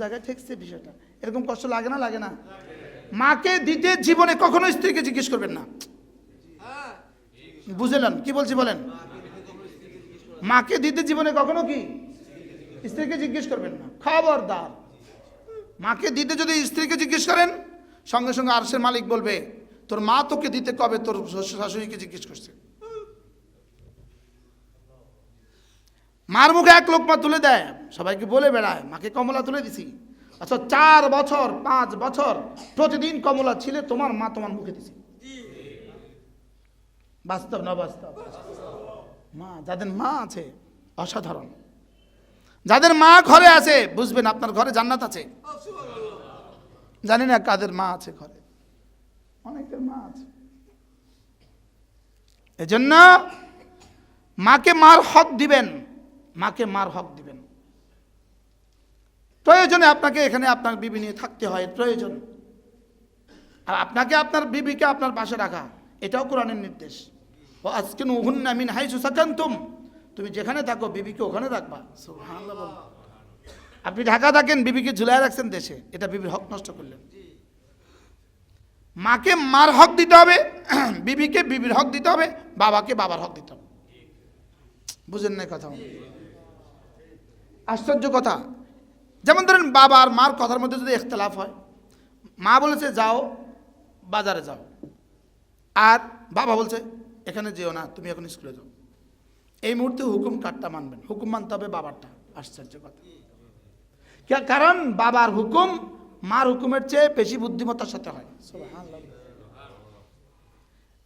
জায়গায় ঠেকছে বিষয়টা? এরকম কষ্ট লাগে না? লাগে না? মাকে দিতে জীবনে কখনো স্ত্রীকে জিজ্ঞেস করবেন না। বুঝলেন কি বলছি বলেন? মাকে দিতে জীবনে কখনো কি স্ত্রীকে জিজ্ঞেস করবেন না, খবরদার। মাকে দিতে যদি স্ত্রীকে জিজ্ঞেস করেন, সঙ্গে সঙ্গে আরশের মালিক বলবে, তোর মা তোকে দিতে কবে তোর শাশুড়িকে জিজ্ঞেস করছে? মার মুখে এক লোকমা তুলে দেয়, সবাইকে বলে বেড়ায় মাকে কমলা তুলে দিছি। আচ্ছা 4 বছর 5 বছর প্রতিদিন কমলা ছিলে তোমার মা তোমার মুখে দিছি। বাস্তব না বাস্তব? মা, যাদের মা আছে অসাধারণ। যাদের মা ঘরে আছে বুঝবেন আপনার ঘরে জান্নাত আছে। জানি না কাদের মা আছে ঘরে, অনেকের মা আছে। এজন্য মাকে মার হক দিবেন, মাকে মার হক দিবেন। প্রয়োজনে আপনাকে এখানে আপনার বিবি নিয়ে থাকতে হয়, প্রয়োজন। আর আপনাকে আপনার বিবিকে আপনার পাশে রাখা, এটাও কোরআনের নির্দেশ। ও আসকিনুহুন্না মিন হাইসু সাকানতুম, তুমি যেখানে থাকো বিবিকে ওখানে রাখবা। সুবহানাল্লাহ বল। আপনি ঢাকা থাকেন, বিবিকে ঝুলায় রাখছেন দেশে, এটা বিবির হক নষ্ট করলেন। মাকে মার হক দিতে হবে, বিবিকে বিবির হক দিতে হবে, বাবাকে বাবার হক দিতে হবে। বুঝেন না কথা? আশ্চর্য কথা। যেমন ধরেন বাবা আর মার কথার মধ্যে যদি ইখতিলাফ হয়, মা বলেছে যাও বাজারে যাও, আর বাবা বলছে এখানে যেও না, তুমি এখন স্কুলে যাও। এই মুহূর্তে হুকুম কারটা মানবেন? হুকুম মানতে হবে বাবারটা। আশ্চর্য কথা। কারণ বাবার হুকুম মার হুকুমের চেয়ে বেশি বুদ্ধিমত্তার সাথে হয়।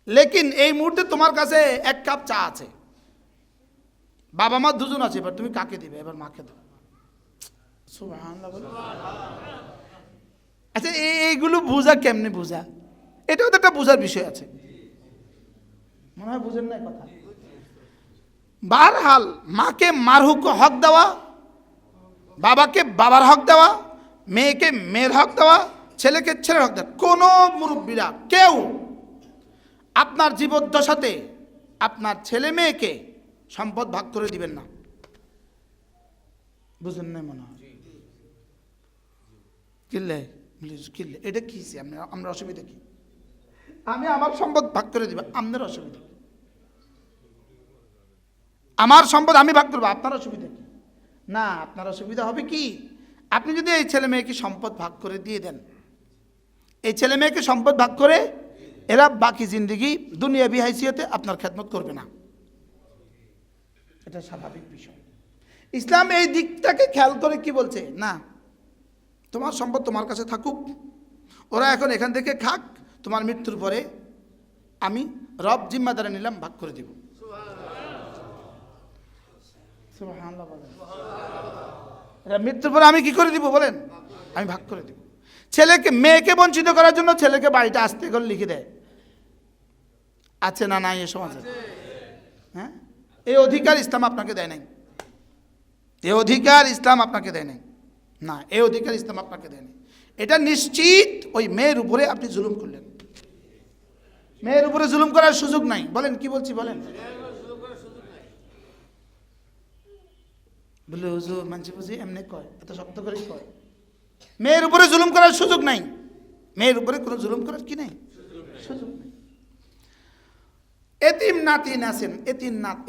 লেকিন এই মুহূর্তে তোমার কাছে 1 কাপ চা আছে, বাবা মা দুজন আছে, এবার তুমি কাকে দিবে? এবার মাকে দাও। সুবহানাল্লাহ বলো। আচ্ছা এইগুলো বুঝা কেমনে বুঝা? এটাও তো একটা বুঝার বিষয় আছে, মনে হয় বুঝেন না কথা। বারহাল মাকে মার হক দেওয়া, বাবাকে বাবার হক দেওয়া, মেয়েকে মেয়ের হক দেওয়া, ছেলেকে ছেলের হক দেওয়া। কোনো মুরব্বীরা কেউ আপনার জীবদ্দশাতে আপনার ছেলে মেয়েকে সম্পদ ভাগ করে দিবেন না। বুঝেন না মনে হয়? কিনলে এটা কি? আমরা অসুবিধা কি? আমি আমার সম্পদ ভাগ করে দিব, আপনার অসুবিধা কি? আমার সম্পদ আমি ভাগ করবো, আপনার অসুবিধা কি? না, আপনার অসুবিধা হবে কি? আপনি যদি এই ছেলে মেয়েকে সম্পদ ভাগ করে দিয়ে দেন, এই ছেলে মেয়েকে সম্পদ ভাগ করে এরা বাকি জিন্দেগি দুনিয়াবি হাইসিয়তে আপনার খেদমত করবে না। এটা স্বাভাবিক বিষয়। ইসলাম এই দিকটাকে খেয়াল করে কি বলছে? না, তোমার সম্পদ তোমার কাছে থাকুক, ওরা এখন এখান থেকে খাক, তোমার মৃত্যুর পরে আমি রব জিম্মাদারে নিলাম, ভাগ করে দিব। মৃত্যুর পরে আমি কি করে দিব বলেন? আমি ভাগ করে দিব। ছেলেকে মেয়েকে বঞ্চিত করার জন্য ছেলেকে বাড়িটা আস্তে করে লিখে দেয়, আছে না নাই এ সমাজে? হ্যাঁ, এই অধিকার ইসলাম আপনাকে দেয় নাই। এই অধিকার ইসলাম আপনাকে দেয় নাই। না, এই অধিকার ইসলাম আপনাকে দেয় নাই। এটা নিশ্চিত ওই মেয়ের উপরে আপনি জুলুম করলেন। মেয়ের উপরে জুলুম করার সুযোগ নাই। বলেন কি বলছি বলেন? বলে হুজুর মানছি বুঝি এমনি কয়, এত শক্ত করে কয়। মেয়ের উপরে জুলুম করার সুযোগ নাই। মেয়ের উপরে কোনো জুলুম করার কি নাই? সুযোগ নাই। এতিম নাতিন আছেন,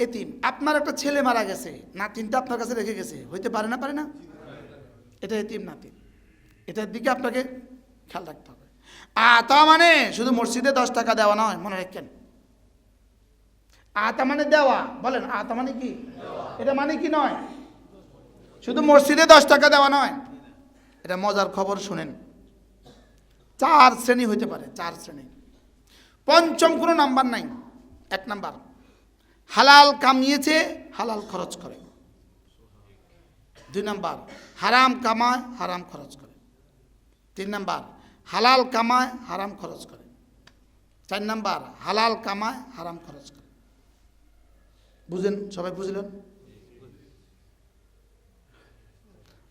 এতিম আপনার একটা ছেলে মারা গেছে, নাতিনটা আপনার কাছে রেখে গেছে, হইতে পারে না? পারে না? এটা এতিম নাতিন, এটার দিকে আপনাকে খেয়াল রাখতে হবে। আতা মানে শুধু মসজিদে 10 টাকা দেওয়া নয়, মনে রাখেন। আতা মানে দেওয়া। বলেন আতা মানে কি? এটা মানে কি নয়? শুধু মসজিদে 10 টাকা দেওয়া নয়। এটা মজার খবর শুনেন, 4 শ্রেণী হইতে পারে, 4 শ্রেণী। পঞ্চম কোনো নাম্বার নাই। 1 নাম্বার হালাল কামিয়েছে, হালাল খরচ করে। 2 নাম্বার, হারাম কামায়, হারাম খরচ করে। 3 নাম্বার, হালাল কামায়, হারাম খরচ করে। 4 নাম্বার, হালাল কামায়, হারাম খরচ করে। বুঝেন? সবাই বুঝলেন?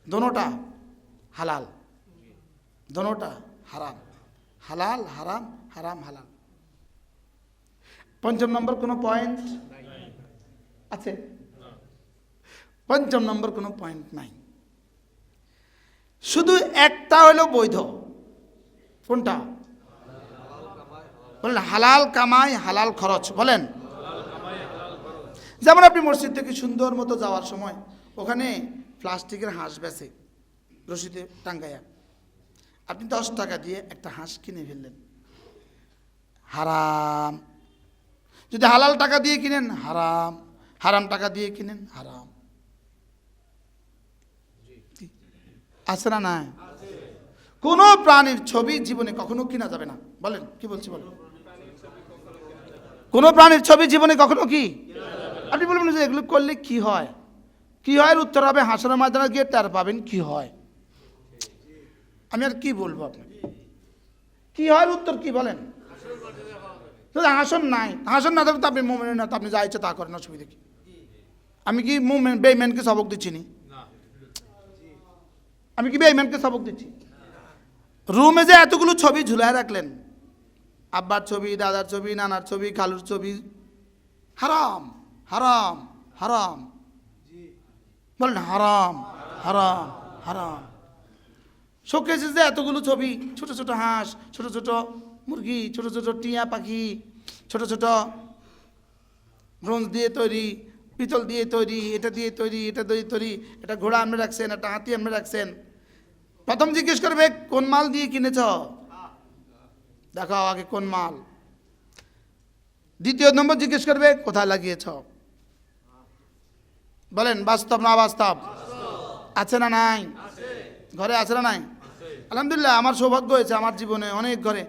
দোনোটা হালাল, দোনোটা হারাম। হালাল হারাম, হারাম হালাল। 5 নম্বর কোনো পয়েন্ট আছে? 5 নম্বর কোনো পয়েন্ট নাই, শুধু একটা হলো বৈধ। কোনটা? বলেন। হালাল কামাই, হালাল খরচ। বলেন। যেমন আপনি মসজিদ থেকে সুন্দর মতো যাওয়ার সময় ওখানে প্লাস্টিকের হাঁস বেচে রশিদে টাঙ্গাইয়া, আপনি 10 টাকা দিয়ে একটা হাঁস কিনে ফেললেন, হারাম। যদি হালাল টাকা দিয়ে কিনেন হারাম, হারাম টাকা দিয়ে কিনেন হারাম। আছে না? নাই? কোন প্রাণীর ছবি জীবনে কখনো কিনা যাবে না। বলেন, কি বলছি বলেন। কোন প্রাণীর ছবি জীবনে কখনো কি? আপনি বলবেন যে এগুলো করলে কি হয়? কি হয়? উত্তর হবে হাসরের ময়দানে গিয়ে টের পাবেন কি হয়। আমি আর কি বলবো আপনাকে? কি হয় উত্তর কি বলেন? হাসন নাই, হাসন না থাকলে তো আপনি মোমেন না, তো আপনি যা ইচ্ছে তা করেন, অসুবিধা কি? আমি কি বেঈমানকে সবক দিচ্ছি নি? আমি কি বেঈমানকে সবক দিচ্ছি? রুমে যে এতগুলো ছবি ঝুলায় রাখলেন, আব্বার ছবি, দাদার ছবি, নানার ছবি, খালুর ছবি, হারাম হারাম হারাম। বলেন হারাম হারাম হারাম। শোকেসে যে এতগুলো ছবি, ছোট ছোট হাঁস, ছোট ছোট মুরগি, ছোট ছোট টিয়া পাখি, ছোট ছোট ব্রোঞ্জ দিয়ে তৈরি, পিতল দিয়ে তৈরি, এটা দিয়ে তৈরি, এটা দিয়ে তৈরি, এটা ঘোড়া আপনি রাখছেন, এটা হাতি আপনি রাখছেন। প্রথম জিজ্ঞেস করবে কোন মাল দিয়ে কিনেছ, দেখাও আগে কোন মাল। দ্বিতীয় নম্বর জিজ্ঞেস করবে কোথায় লাগিয়েছ। বলেন বাস্তব না বাস্তব? আছে না নাই? ঘরে আছে না নাই? আলহামদুলিল্লাহ, আমার সৌভাগ্য হয়েছে আমার জীবনে অনেক ঘরে।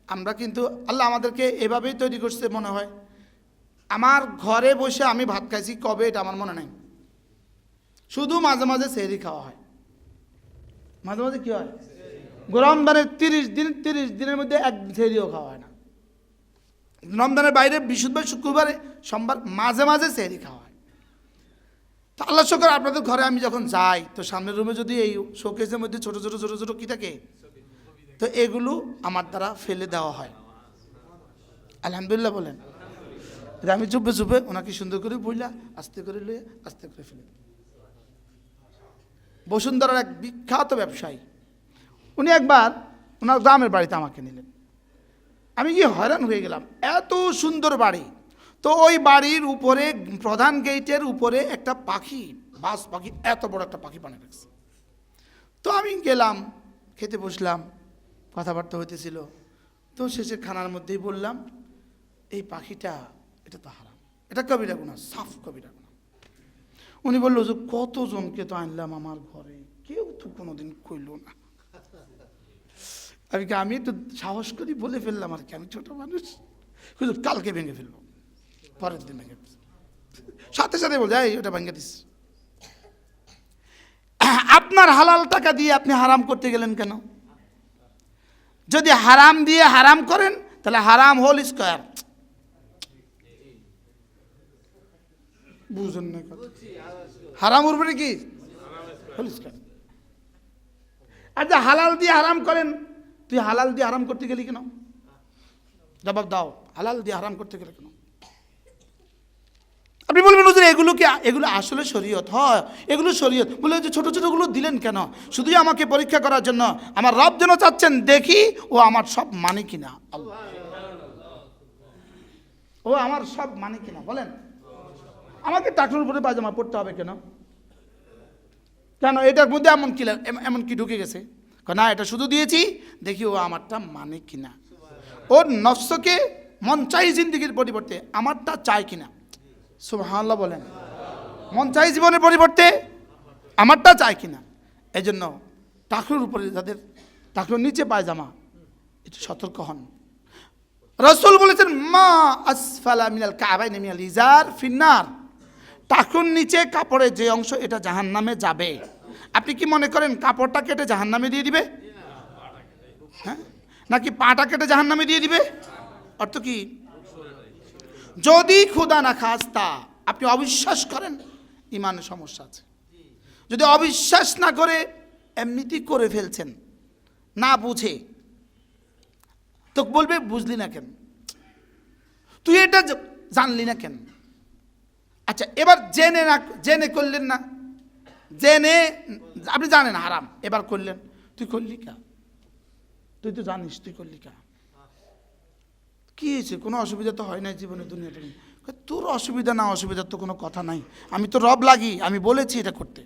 আমরা কিন্তু আল্লাহ আমাদেরকে এভাবেই তৈরি করছে মনে হয়। আমার ঘরে বসে আমি ভাত খাইছি কবে এটা আমার মনে নাই। শুধু মাঝে মাঝে সেহরি খাওয়া হয়। মাঝে মাঝে কি হয়? রমজানের 30 দিনের মধ্যে একদিন সেহরিও খাওয়া হয় না। রমজানের বাইরে বৃহস্পতিবার, শুক্রবারে, সোমবার মাঝে মাঝে সেহরি খাওয়া হয়। তো আল্লাহ শুকর, আপনাদের ঘরে আমি যখন যাই তো সামনের রুমে যদি এই শোকেসের মধ্যে ছোট ছোট ছোট ছোট কি থাকে, তো এগুলো আমার দ্বারা ফেলে দেওয়া হয়। আলহামদুলিল্লাহ বলেন। আমি চুপে চুপে ওনাকে সুন্দর করে বইলা আস্তে করে লইয়ে আস্তে করে ফেলে। বসুন্ধরার এক বিখ্যাত ব্যবসায়ী, উনি একবার ওনার গ্রামের বাড়িতে আমাকে নিলেন। আমি কি হয়রান হয়ে গেলাম, এত সুন্দর বাড়ি। তো ওই বাড়ির উপরে প্রধান গেটের উপরে একটা পাখি, বাস পাখি, এত বড় একটা পাখি বানিয়ে রাখছে। তো আমি গেলাম, খেতে বসলাম, কথাবার্তা হইতেছিল। তো শেষে খানার মধ্যেই বললাম এই পাখিটা এটা তো হারাম, এটা কবিরা গুনাহ, সাফ কবিরা গুনাহ। উনি বললো যে কতজনকে তো আনলাম আমার ঘরে, কেউ তো কোনোদিন কইল না। আমি একটু সাহস করি বলে ফেললাম আর কি, আমি ছোট মানুষ, কালকে ভেঙে ফেলবো। পরের দিন ভেঙে সাথে সাথে বলছে এই ওটা ভেঙে দিস। আপনার হালাল টাকা দিয়ে আপনি হারাম করতে গেলেন কেন? যদি হারাম দিয়ে হারাম করেন তাহলে হারাম হোল স্কয়ার। বুঝুন না কথা, হারাম উপরে কি হোল স্কয়ার। আচ্ছা হালাল দিয়ে হারাম করেন, তুই হালাল দিয়ে হারাম করতে গেলি কেন? জবাব দাও, হালাল দিয়ে হারাম করতে গেলে কেন? আপনি বলবেন হুজুর এগুলো কি, এগুলো আসলে শরীয়ত? হয় এগুলো শরীয়ত। বলে যে ছোট ছোটগুলো দিলেন কেন? শুধুই আমাকে পরীক্ষা করার জন্য। আমার রব যেন চাচ্ছেন দেখি ও আমার সব মানে কিনা। আল্লাহ, ও আমার সব মানে কিনা। বলেন আমাকে টাকনুর উপরে পায়জামা পড়তে হবে কেন? কেন এটার মধ্যে এমন কি ঢুকে গেছে? না, এটা শুধু দিয়েছি দেখি ও আমারটা মানে কিনা। ওর নফসকে মন চাই জিন্দিগির পরিবর্তে আমারটা চায় কিনা। সুবহানাল্লাহ বলেন। মন চাই জীবনের পরিবর্তে আমারটা চায় কিনা। এই জন্য টাকনুর উপরে, যাদের টাকনুর নিচে পায়জামা, একটু সতর্ক হন। রাসূল বলেছেন মা আসফালা মিনাল কাবাইনি মিনাল ইজার ফিন্নার, টাকুর নিচে কাপড়ের যে অংশ এটা জাহান্নামে যাবে। আপনি কি মনে করেন কাপড়টা কেটে জাহান্নামে দিয়ে দিবে? হ্যাঁ, নাকি পাটা কেটে জাহান্নামে দিয়ে দিবে? অর্থ কি? যদি খোদা না খাস্তা আপনি অবিশ্বাস করেন, ইমানের সমস্যা আছে। যদি অবিশ্বাস না করে এমনিতেই করে ফেলছেন না বুঝে, তো বলবে বুঝলি না কেন, তুই এটা জানলি না কেন। আচ্ছা, এবার জেনে করলেন না, জেনে আপনি জানেন হারাম, এবার করলেন, তুই করলি কা, তুই তো জানিস তুই করলি কা, কি হয়েছে, কোনো অসুবিধা তো হয় না জীবনে দুনিয়াতে। তোর অসুবিধা না অসুবিধার তো কোনো কথা নাই, আমি তো রব লাগি, আমি বলেছি এটা করতে।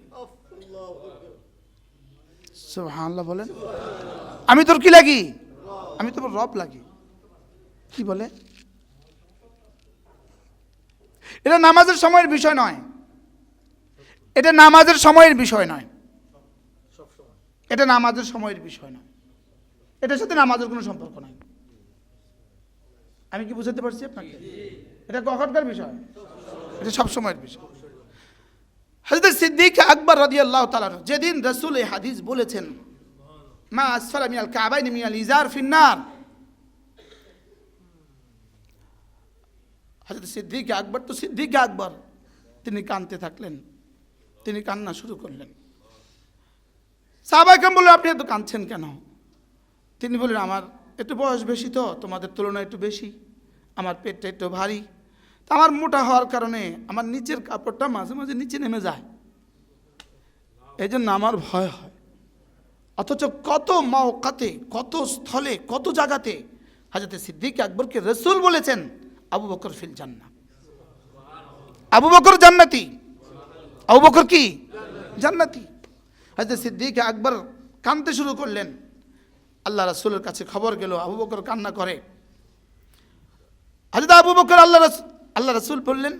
সুবহানাল্লাহ বলেন। আমি তোর কি লাগি? আমি তোমার রব লাগি। কি বলে? এটা নামাজের সময়ের বিষয় নয়, এটা নামাজের সময়ের বিষয় নয়, এটা নামাজের সময়ের বিষয় নয়, এটার সাথে নামাজের কোনো সম্পর্ক নাই। আমি কি বুঝাতে পারছি আপনাকে? এটা কখনকার বিষয়, এটা সব সময়ের বিষয়। হযরত সিদ্দিক আকবর রাদিয়াল্লাহু তাআলা যেদিন রাসূল এই হাদিস বলেছেন মা আসফালা মিনাল কাবাইনি মিনাল ইজার ফিন্নার, হযরত সিদ্দিক আকবর তো সিদ্দিক আকবর, তিনি কাঁদতে থাকলেন, তিনি কান্না শুরু করলেন। সাহাবায়ে কেরাম বললেন আপনি এত কাঁদছেন কেন? তিনি বললেন আমার একটু বয়স বেশি, তো তোমাদের তুলনায় একটু বেশি, আমার পেটটা একটু ভারী, তা আমার মোটা হওয়ার কারণে আমার নিচের কাপড়টা মাঝে মাঝে নিচে নেমে যায়, এই জন্য আমার ভয় হয়। অথচ কত মাওকাতে, কত স্থলে, কত জায়গাতে হযরত সিদ্দিক আকবরকে রাসূল বলেছেন আবু বকর ফিল জান্নাহ, আবু বকর জান্নাতি, আবু বকর কি জান্নাতি। হযরত সিদ্দিক আকবর কাঁদতে শুরু করলেন, আল্লাহ রাসূলের কাছে খবর গেল আবু বকর কান্না করে। হযরত আবু বকর আল্লাহ রাসূল বললেন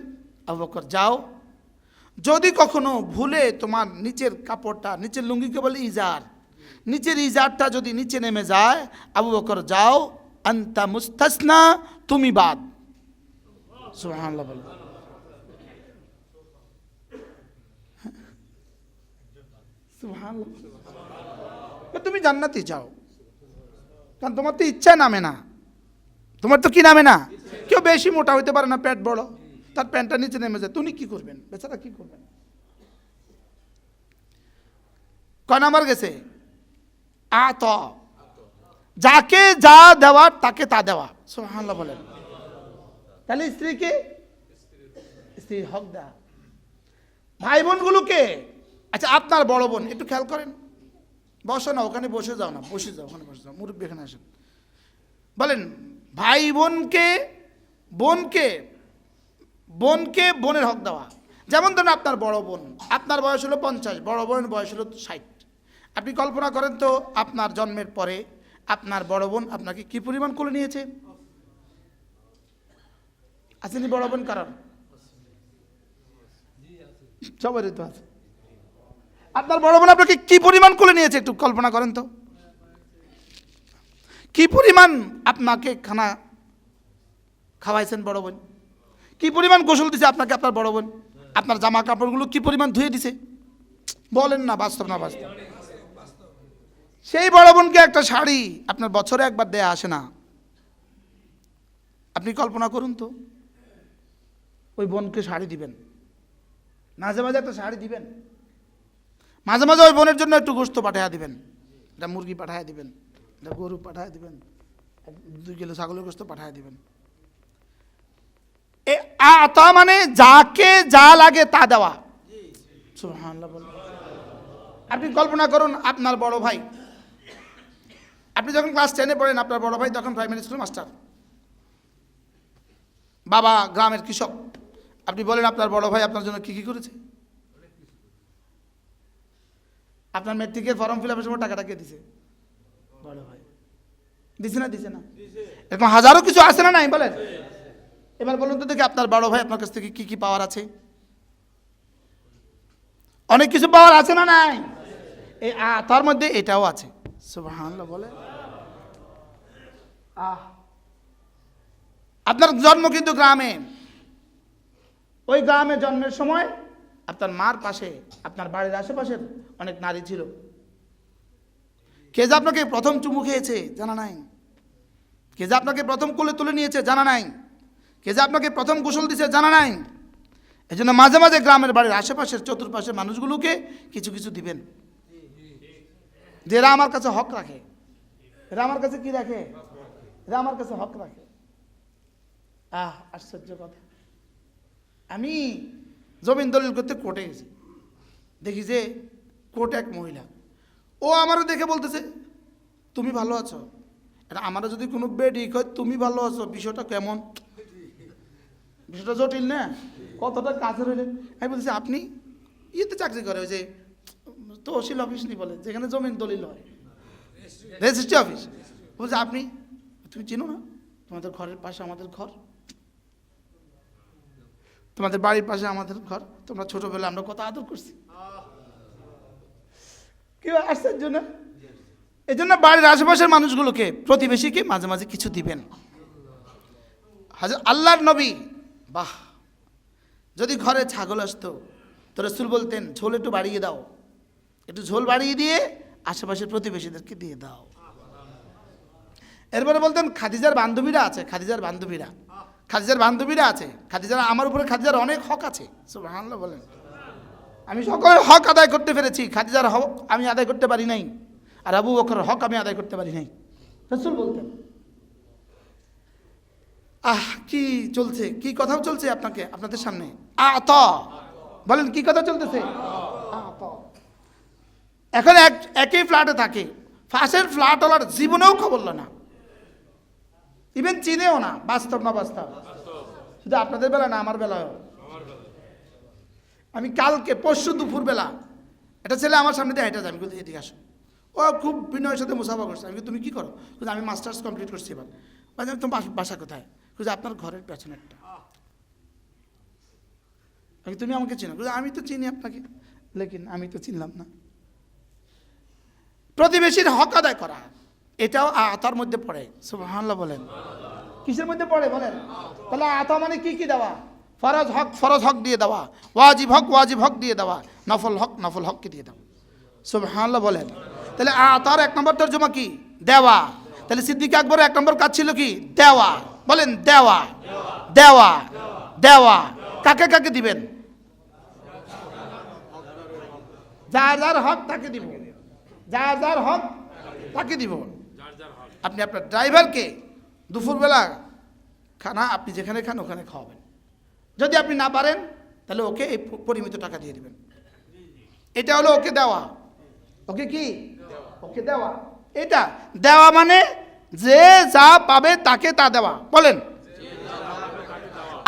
আবু বকর যাও, যদি কখনো ভুলে তোমার নিচের কাপড়টা, নিচের লুঙ্গিকে বলে ইজার, নিচের ইজারটা যদি নিচে নেমে যায়, আবু বকর যাও, আনতা মুস্তাসনা, তুমি বাদ। সুবহানাল্লাহ বলেন। সুবহানাল্লাহ, তুমি জান্নাতে যাও, কারণ তোমার তো ইচ্ছা নামে না, তোমার তো কি নামে না। কেউ বেশি মোটা হইতে পারে না, পেট বড়, তার প্যান্টটা নিচে নেমে যায়, তুমি কি করবেন বেচারা, কি করবেন? কয় নাম্বার গেছে? আত, যাকে যা দেওয়ার তাকে তা দেওয়া। সুবহানাল্লাহ বলেন। তাহলে স্ত্রীকে স্ত্রীর হক দেওয়া, ভাই বোনগুলোকে, আচ্ছা আপনার বড় বোন, একটু খেয়াল করেন, বসো না ওখানে, বসে যাও না, বসে যাও ওখানে, বসে যাও, মুরব্বী এখানে আসেন, বলেন ভাই বোনকে, বোনকে বোনকে বোনের হক দেওয়া। যেমন ধরুন আপনার বড় বোন, আপনার বয়স হলো 50, বড় বোনের বয়স হলো 60। আপনি কল্পনা করেন তো আপনার জন্মের পরে আপনার বড় বোন আপনাকে কি পরিমাণ কোলে নিয়েছে? আসেনি বড় বোন কারণ? সবারই তো আছে। আপনার বড় বোন আপনাকে কি পরিমাণ কোলে নিয়েছে একটু কল্পনা করেন তো, কি পরিমাণ আপনাকে খানা খাওয়াইছেন বড় বোন, কি পরিমাণ গোসল দিছে আপনাকে আপনার বড় বোন, আপনার জামা কাপড়গুলো কি পরিমাণ ধুয়ে দিছে, বলেন না বাস্তব না বাস্তব? সেই বড় বোনকে একটা শাড়ি আপনার বছরে একবার দেয়া আসে না, আপনি কল্পনা করুন তো, ওই বোনকে শাড়ি দিবেন, মাঝে মাঝে একটা শাড়ি দিবেন, মাঝে মাঝে ওই বোনের জন্য একটু গোশত পাঠাইয়া দিবেন, একটা মুরগি পাঠাইয়া দিবেন, একটা গরু পাঠাইয়া দিবেন, 2 কিলো ছাগলের গোশত পাঠাইয়া দিবেন। আতা মানে যাকে যা লাগে তা দেওয়া। সুবহানাল্লাহ বলেন। আপনি কল্পনা করুন আপনার বড় ভাই, আপনি যখন ক্লাস 10-এ পড়েন, আপনার বড় ভাই তখন প্রাইমারি স্কুল মাস্টার, বাবা গ্রামের কৃষক, আপনি বলেন আপনার বড় ভাই আপনার জন্য কি কি করেছে? আপনার ম্যাট্রিকের ফর্ম ফিল আপের সময় টাকাটা কে দিছে? বড় ভাই। দিছে না? দিছে না? এরকম হাজারো কিছু আছে না নাই বলেন? এবার বলুন তো দেখি আপনার বড় ভাই আপনার কাছ থেকে কি কি পাওয়ার আছে? অনেক কিছু পাওয়ার আছে না নাই? এই তার মধ্যে এটাও আছে। সুবহানাল্লাহ বলে। আপনার জন্ম কিন্তু গ্রামে, ওই গ্রামে জন্মের সময় আপনার মার পাশে, আপনার বাড়ির আশেপাশের অনেক নারী ছিল। কে যে আপনাকে প্রথম চুমু খেয়েছে জানা নাই, কে যে আপনাকে প্রথম কোলে তুলে নিয়েছে জানা নাই, কে যে আপনাকে প্রথম গোসল দিয়েছে জানা নাই। এই জন্য মাঝে মাঝে গ্রামের বাড়ির আশেপাশের চতুর্পাশের মানুষগুলোকে কিছু কিছু দিবেন, যে এরা আমার কাছে হক রাখে, এরা আমার কাছে কি রাখে, এরা আমার কাছে হক রাখে। আশ্চর্য কথা, আমি জমিন দলিল করতে কোর্টে গেছি, দেখি যে কোর্টে এক মহিলা, ও আমারও দেখে বলতেছে তুমি ভালো আছো। এটা আমারও যদি কোনো বেডি কয় তুমি ভালো আছো, বিষয়টা কেমন, বিষয়টা জটিল না, কতটা কাছে রইলে। আমি বলছি আপনি ইয়েতে চাকরি করে, ওই যে তহসিল অফিস নি বলে, যেখানে জমিন দলিল হয়, রেজিস্ট্রি অফিস। বলছে আপনি, তুমি চিনো না, তোমাদের ঘরের পাশে আমাদের ঘর, তোমাদের বাড়ির পাশে আমাদের ঘর, তোমরা ছোটবেলা আমরা কত আদর করছি। কি আশ্চর্য না? এই জন্য বাড়ির আশেপাশের মানুষগুলোকে, প্রতিবেশীকে মাঝে মাঝে কিছু দিবেন। আল্লাহর নবী, বাহ, যদি ঘরে ছাগল আসতো তো রাসূল বলতেন ঝোল একটু বাড়িয়ে দাও, একটু ঝোল বাড়িয়ে দিয়ে আশেপাশের প্রতিবেশীদেরকে দিয়ে দাও। এরপরে বলতেন খাদিজার বান্ধবীরা আছে, খাদিজার বান্ধবীরা আছে, খাদিজার আমার উপরে খাদিজার অনেক হক আছে। সুবহানাল্লাহ বলেন। আমি সকলের হক আদায় করতে পেরেছি, খাদিজার হক আমি আদায় করতে পারি নাই, আর আবু বকরের হক আমি আদায় করতে পারি নাই। রাসূল বলতেন। কি চলছে, কি কথা চলছে আপনাদের সামনে? বলেন কি কথা চলতেছে? এখন একই ফ্ল্যাটে থাকে, পাশের ফ্ল্যাটওয়ালার জীবনেও খবর না, ইভেন চিনেও না। বাস্তব না বাস্তব? শুধু আপনাদের বেলা না, আমার বেলাও। আমি কালকে পরশু দুপুর বেলা একটা ছেলে আমার সামনে দিয়ে হেঁটে যায়, আমি বলতে এদিকে আসো। ও খুব বিনয়ের সাথে মুসাফা করছে। আমি তুমি কি করো? আমি মাস্টার্স কমপ্লিট করছি এবার। তোমার বাসা কোথায়? আপনার ঘরের পেছনে একটা। তুমি আমাকে চিনো? আমি তো চিনি আপনাকে, লেকিন আমি তো চিনলাম না। প্রতিবেশীর হক আদায় করা, এটাও আতার মধ্যে পড়ে। সুবহানাল্লাহ বলেন। কিসের মধ্যে পড়ে বলেন? তাহলে আতা মানে কি কি দেওয়া? ফরজ হক দিয়ে দেওয়া, ওয়াজিব হক দিয়ে দেওয়া, নফল হককে দিয়ে দেওয়া। সুবহানাল্লাহ বলেন। তাহলে আতার এক নম্বর তর্জমা কি? দেওয়া। তাহলে সিদ্দিক আকবরের এক নম্বর কাজ ছিল কি? দেওয়া। বলেন দেওয়া, দেওয়া, দেওয়া। কাকে কাকে দিবেন? যার যার হক তাকে দিব, যার যার হক তাকে দিব। আপনি আপনার ড্রাইভারকে দুপুরবেলা খানা আপনি যেখানে খান ওখানে খাওয়াবেন। যদি আপনি না পারেন তাহলে ওকে এই পরিমিত টাকা দিয়ে দিবেন। এটা হলো ওকে দেওয়া। ওকে কি? ওকে দেওয়া। এটা দেওয়া মানে যে যা পাবে তাকে তা দেওয়া। বলেন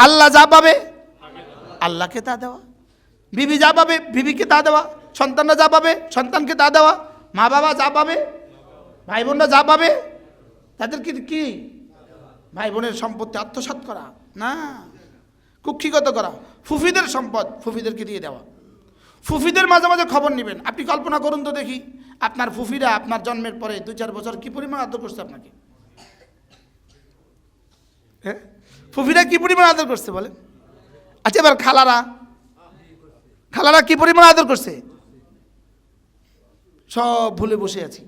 আল্লাহ যা পাবে আল্লাহকে তা দেওয়া, বিবি যা পাবে বিবিকে তা দেওয়া, সন্তানরা যা পাবে সন্তানকে তা দেওয়া, মা বাবা যা পাবে, ভাই বোনরা যা পাবে তাদেরকে কি? ভাই বোনের সম্পত্তি আত্মসাৎ করা না, কুক্ষিগত করা। ফুফিদের সম্পদ ফুফিদেরকে দিয়ে দেওয়া। ফুফিদের মাঝে মাঝে খবর নেবেন। আপনি কল্পনা করুন তো দেখি, আপনার ফুফিরা আপনার জন্মের পরে 2-4 বছর কি পরিমাণ আদর করছে আপনাকে? হ্যাঁ, ফুফিরা কি পরিমাণ আদর করছে বলেন? আচ্ছা এবার খালারা কি পরিমাণ আদর করছে? সব ভুলে বসে আছি,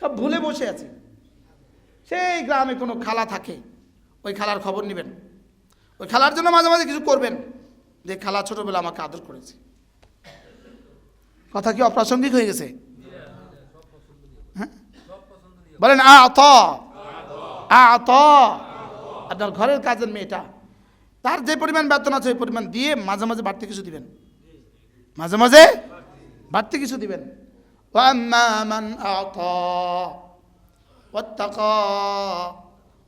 সব ভুলে বসে আছি। সেই গ্রামে কোনো খালা থাকে, ওই খালার খবর নেবেন, ওই খালার জন্য মাঝে মাঝে কিছু করবেন, যে খালা ছোটবেলা আমাকে আদর করেছে। কথা কি অপ্রাসঙ্গিক হয়ে গেছে? হ্যাঁ বলেন আপনার ঘরের কাজের মেয়েটা, তার যে পরিমাণ বেতন আছে ওই পরিমাণ দিয়ে মাঝে মাঝে বাড়তি কিছু দিবেন, মাঝে মাঝে বাড়তি কিছু দিবেন। ওয়াম্মা মান আতা ওয়াত্তাকা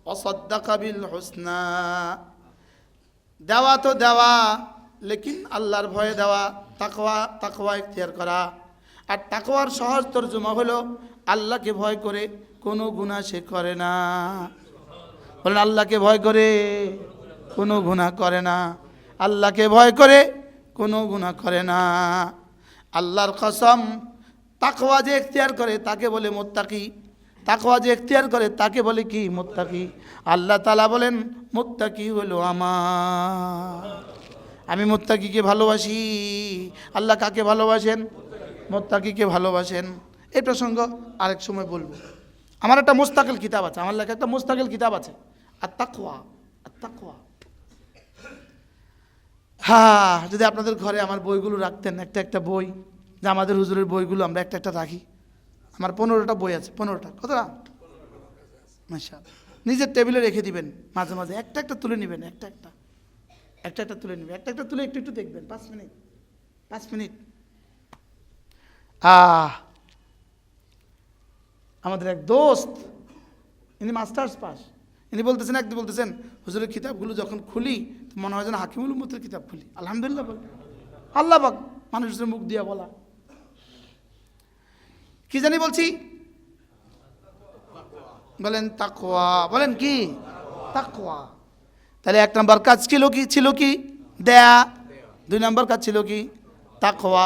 ওয়াসাদ্দাকা বিল হুসনা। দেওয়া তো দেওয়া, লেকিন আল্লাহর ভয়ে দেওয়া, তাকওয়া ইখতিয়ার করা। আর তাকওয়ার সহজ তরজমা হলো আল্লাহকে ভয় করে কোনো গুনাহ সে করে না। বলেন আল্লাহকে ভয় করে কোনো গুনাহ করে না, আল্লাহকে ভয় করে কোনো গুনাহ করে না। আল্লাহর কসম, তাকওয়া যে ইখতিয়ার করে তাকে বলে মুত্তাকি, তাকওয়া যে এখতিয়ার করে তাকে বলে কি? মুত্তাকি। আল্লাহ তাআলা বলেন মুত্তাকি হলো আমার, আমি মুত্তাকিকে ভালোবাসি। আল্লাহ কাকে ভালোবাসেন? মুত্তাকিকে ভালোবাসেন। এই প্রসঙ্গ আরেক সময় বলবো। আমার একটা মুস্তাকিল কিতাব আছে, আমার লেখা একটা মুস্তাকিল কিতাব আছে, আর তাকওয়া। আর তাকওয়া, হ্যাঁ, যদি আপনাদের ঘরে আমার বইগুলো রাখতেন, একটা একটা বই, যে আমাদের হুজুরের বইগুলো আমরা একটা একটা রাখি। আমার 15টা বই আছে, 15টা। কত না? মাশাআল্লাহ। নিজের টেবিলে রেখে দিবেন, মাঝে মাঝে একটা একটা তুলে নেবেন, একটা একটা একটা একটা তুলে নেবেন, একটা একটা তুলে একটু একটু দেখবেন, 5 মিনিট 5 মিনিট। আমাদের এক দোস্ত, ইনি মাস্টার্স পাস, ইনি বলতেছেন, একদিন বলতেছেন, হুজুরের কিতাবগুলো যখন খুলি তো মনে হয় যেন হাকিমুল উম্মতের কিতাব খুলি। আলহামদুলিল্লাহ বল, আল্লাহ পাক মানুষের মুখ দিয়া বলা। কি জানি বলছি? বলেন তাকওয়া। বলেন কি? তাকওয়া। তাহলে 1 নম্বর কাজ ছিল কি? দেয়া। 2 নম্বর কাজ ছিল কি? তাকওয়া।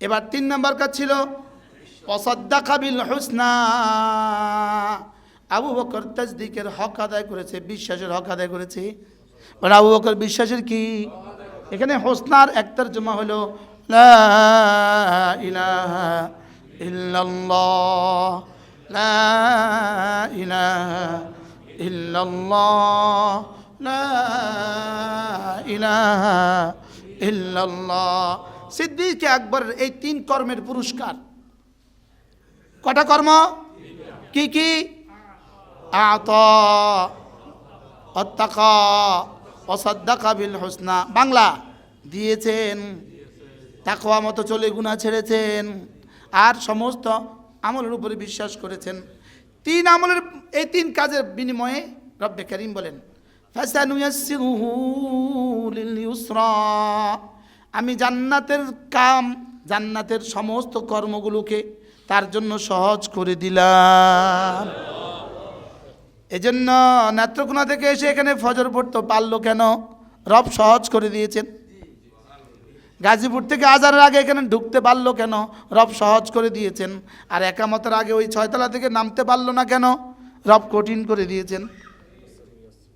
এবার 3 নম্বর কাজ ছিল ওয়াসাদ্দাকা বিল হুসনা। আবু বকর তাসদিকের হক আদায় করেছে, বিশ্বাসের হক আদায় করেছে। মানে আবু বকর বিশ্বাসের কি? এখানে হোসনার এক তরজমা হলো লা ইলাহা ইল্লাল্লাহ, লা ইলাহা ইল্লাল্লাহ, লা ইলাহা ইল্লাল্লাহ। সিদ্দিক আকবরের এই 3 কর্মের পুরস্কার। কটা কর্ম? কি কি? আতা, আত্তাকা, ওয়াসাদ্দাকা বিল হুসনা। বাংলা দিয়েছেন, তাকওয়া মতো চলে গুনাহ ছেড়েছেন, আর সমস্ত আমলের উপরে বিশ্বাস করেছেন। 3 আমলের, এই 3 কাজের বিনিময়ে রব্বে কারীম বলেন ফাসানুয়াসসিরুহু লিল ইউসরা। আমি জান্নাতের কাম, জান্নাতের সমস্ত কর্মগুলোকে তার জন্য সহজ করে দিলাম। এজন্য নেত্রকোনা থেকে এসে এখানে ফজর পড়তে পারলো কেন? রব সহজ করে দিয়েছেন। গাজীপুর থেকে আজানের আগে এখানে ঢুকতে পারলো কেন? রব সহজ করে দিয়েছেন। আর একামতের আগে ওই 6 তলা থেকে নামতে পারলো না কেন? রব কঠিন করে দিয়েছেন।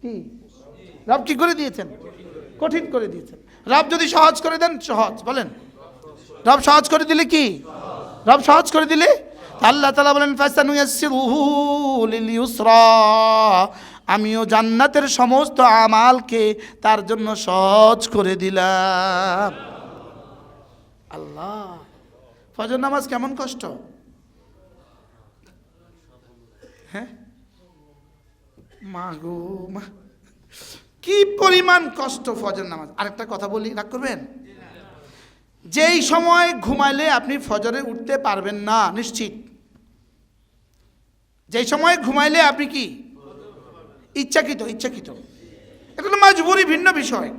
কি রব কি করে দিয়েছেন? কঠিন করে দিয়েছেন। রব যদি সহজ করে দেন, সহজ বলেন, রব সহজ করে দিলে কি? রব সহজ করে দিলে আল্লাহ তাআলা বলেন ফাসানুয়াসসিরুহু লিল ইউসরা। আমিও জান্নাতের সমস্ত আমালকে তার জন্য সহজ করে দিলাম। আল্লাহ, ফজর নামাজ কেমন কষ্ট? হ্যাঁ মাগো মা, কি পরিমাণ কষ্ট ফজর নামাজ। আরেকটা কথা বলি, রাগ করবেন? যেই সময় ঘুমাইলে আপনি ফজরে উঠতে পারবেন না, নিশ্চিত। যেই সময় ঘুমাইলে আপনি কি ইচ্ছাকৃত, এটা তো মজবুরি, ভিন্ন বিষয়।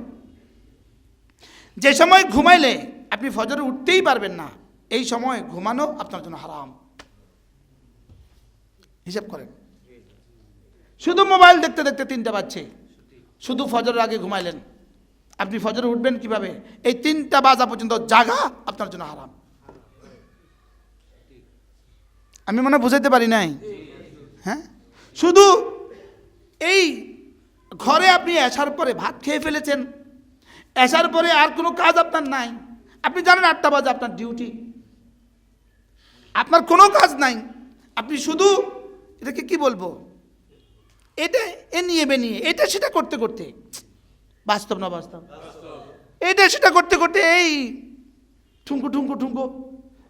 যে সময় ঘুমাইলে আপনি ফজরে উঠতেই পারবেন না, এই সময় ঘুমানো আপনার জন্য হারাম। হিসাব করেন, শুধু মোবাইল দেখতে দেখতে 3টা বাজছে, শুধু ফজরের আগে ঘুমাইলেন, আপনি ফজরে উঠবেন কিভাবে? এই 3টা বাজা পর্যন্ত জাগা আপনার জন্য হারাম। আমি মনে বুঝাইতে পারি নাই? হ্যাঁ, শুধু এই ঘরে আপনি এসার পরে ভাত খেয়ে ফেলেছেন, এসার পরে আর কোনো কাজ আপনার নাই, আপনি জানেন 8টা বাজে আপনার ডিউটি, আপনার কোনো কাজ নাই, আপনি শুধু এটাকে কি বলবো, এটা এ নিয়ে বেনিয়ে এটা সেটা করতে করতে, বাস্তব না বাস্তব, এটা সেটা করতে করতে এই ঠুঙ্কো ঠুঙ্কো ঠুঙ্কো,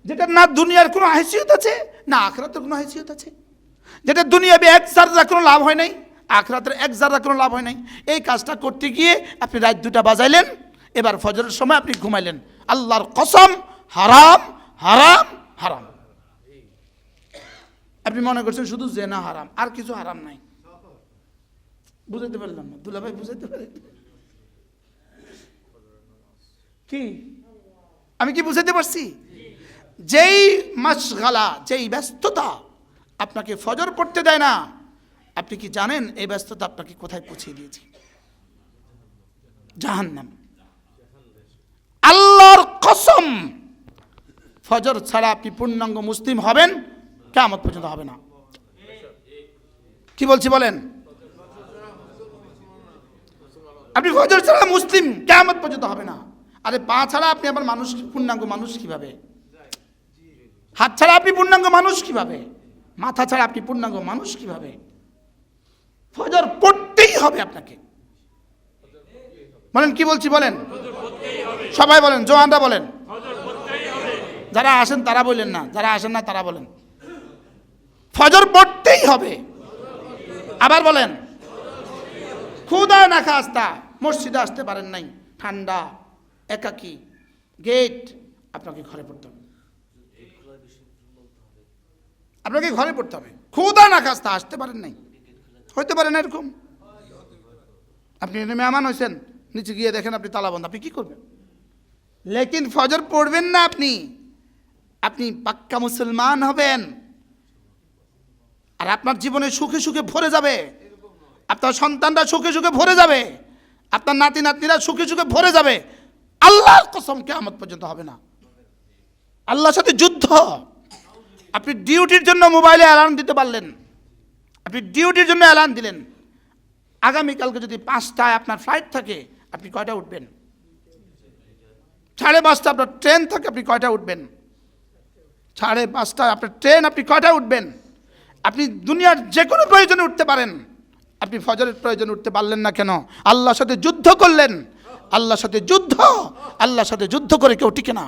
যেটা না দুনিয়ার কোনো হাইসিয়ত আছে না আখিরাতের কোনো হাইসিয়ত আছে, যেটা দুনিয়াবে 1 জাররা কোনো লাভ হয় নাই, আখিরাতের 1 জাররা কোনো লাভ হয় নাই, এই কাজটা করতে গিয়ে আপনি রাত 2টা বাজাইলেন, এবার ফজরের সময় আপনি ঘুমাইলেন। আল্লাহর কসম, হারাম হারাম হারাম। আপনি মনে করছেন শুধু জেনা হারাম, আর কিছু হারাম নাই। বুঝাইতে পারলাম না দুলা ভাই, বুঝাইতে পারি কি? আমি কি বুঝাইতে পারছি? যেই মাশগালা, যেই ব্যস্ততা আপনাকে ফজর পড়তে দেয় না, আপনি কি জানেন এই ব্যস্ততা আপনাকে কোথায় পৌঁছে দিয়েছে? জাহান্নাম। আল্লাহর কসম, ফজর ছাড়া আপনি পূর্ণাঙ্গ মুসলিম হবেন কিয়ামত পর্যন্ত হবে না। কি বলছি বলেন? আপনি ফজর ছাড়া মুসলিম কিয়ামত পর্যন্ত হবে না। আরে পা ছাড়া আপনি আবার মানুষ, পূর্ণাঙ্গ মানুষ কিভাবে? হাত ছাড়া আপনি পূর্ণাঙ্গ মানুষ কিভাবে? মাথা ছাড়া আপনি পূর্ণাঙ্গ মানুষ কিভাবে? ফজর পড়তেই হবে আপনাকে। বলেন কি বলছি বলেন? সবাই বলেন, জোয়ানরা বলেন। যারা আসেন তারা বললেন না, যারা আসেন না তারা বলেন। ফজর পড়তেই হবে। আবার বলেন, ক্ষুধা না খাস্তা মসজিদে আসতে পারেন নাই, ঠান্ডা, একাকী, গেট, আপনাকে ঘরে পড়তে হবে। আপনাকে ঘরে পড়তে হবে। ক্ষুধা না খাস্তা আসতে পারেন নাই, হইতে পারে না এরকম। আপনি মেহমান হয়েছেন, নিচে গিয়ে দেখেন আপনি তালা বন্ধ, আপনি কি করবেন? লেকিন ফজর পড়বেন না আপনি, আপনি পাক্কা মুসলমান হবেন। আর আপনার জীবনে সুখে সুখে ভরে যাবে, আপনার সন্তানরা সুখে সুখে ভরে যাবে, আপনার নাতি নাতনিরা সুখে সুখে ভরে যাবে। আল্লাহর কসম কিয়ামত পর্যন্ত হবে না। আল্লাহর সাথে যুদ্ধ। আপনি ডিউটির জন্য মোবাইলে অ্যালার্ম দিতে পারলেন, আপনি ডিউটির জন্য অ্যালার্ম দিলেন। আগামীকালকে যদি 5টায় আপনার ফ্লাইট থাকে, আপনি কয়টা উঠবেন? 5:30 আপনার ট্রেন থাকে, আপনি কয়টা উঠবেন? 5:30 আপনার ট্রেন, আপনি কয়টা উঠবেন? আপনি দুনিয়ার যে কোনো প্রয়োজনে উঠতে পারেন, আপনি ফজরের প্রয়োজনে উঠতে পারলেন না কেন? আল্লাহর সাথে যুদ্ধ করলেন। আল্লাহর সাথে যুদ্ধ, আল্লাহর সাথে যুদ্ধ করে কেউ টিকে না।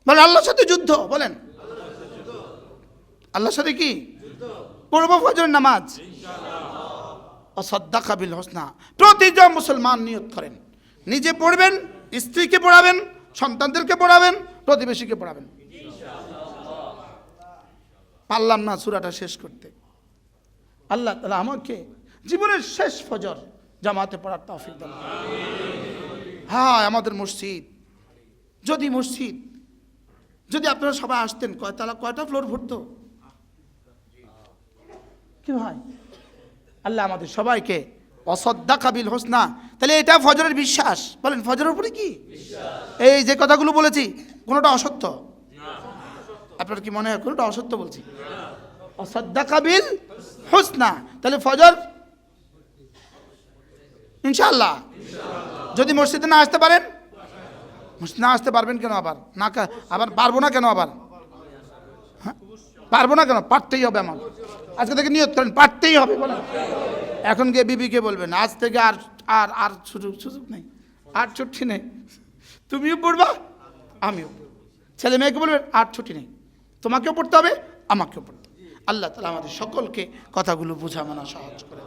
বলেন আল্লাহর সাথে যুদ্ধ, বলেন আল্লাহর সাথে কি পড়বো? ফজরের নামাজ, সাদ্দাকা বিল হোসনা। প্রতিজন মুসলমান নিয়ত করেন, নিজে পড়বেন, স্ত্রীকে পড়াবেন, সন্তানদেরকে পড়াবেন, প্রতিবেশীকে পড়াবেন। পারলাম না সূরাটা শেষ করতে, আল্লাহ তাআলা আমাকে জীবনের শেষ ফজর জামাতে পড়ার তৌফিক দান। হ্যাঁ, আমাদের মসজিদ যদি আপনারা সবাই আসতেন, কয়টা ফ্লোর ভরতো? কি ভাই, আল্লাহ আমাদের সবাইকে অসাদ্দাকা বিল হোসনা। তাহলে এটা ফজরের বিশ্বাস। বলেন ফজরের উপরে কি এই যে কথাগুলো বলেছি কোনোটা অসত্য? আপনার কি মনে হয় কোনোটা অসত্য বলছি? অসাদ্দাকা বিল হোসনা। তাহলে ফজর ইনশাআল্লাহ। যদি মসজিদে না আসতে পারেন, মসজিদে না আসতে পারবেন কেন? আবার পারবো না কেন? হ্যাঁ, পারবো না কেন? পারতেই হবে। আমার আজকে থেকে নিয়ত করেন, পারতেই হবে। বলেন এখন গিয়ে বিবিকে বলবেন, আজ থেকে আর সুযোগ নেই, আর ছুটি নেই, তুমিও পড়বা আমিও। ছেলে মেয়েকে বলবেন আর ছুটি নেই, তোমাকেও পড়তে হবে আমাকেও পড়তে হবে। আল্লাহ তাআলা আমাদের সকলকে কথাগুলো বোঝা মানা সাহায্য করে।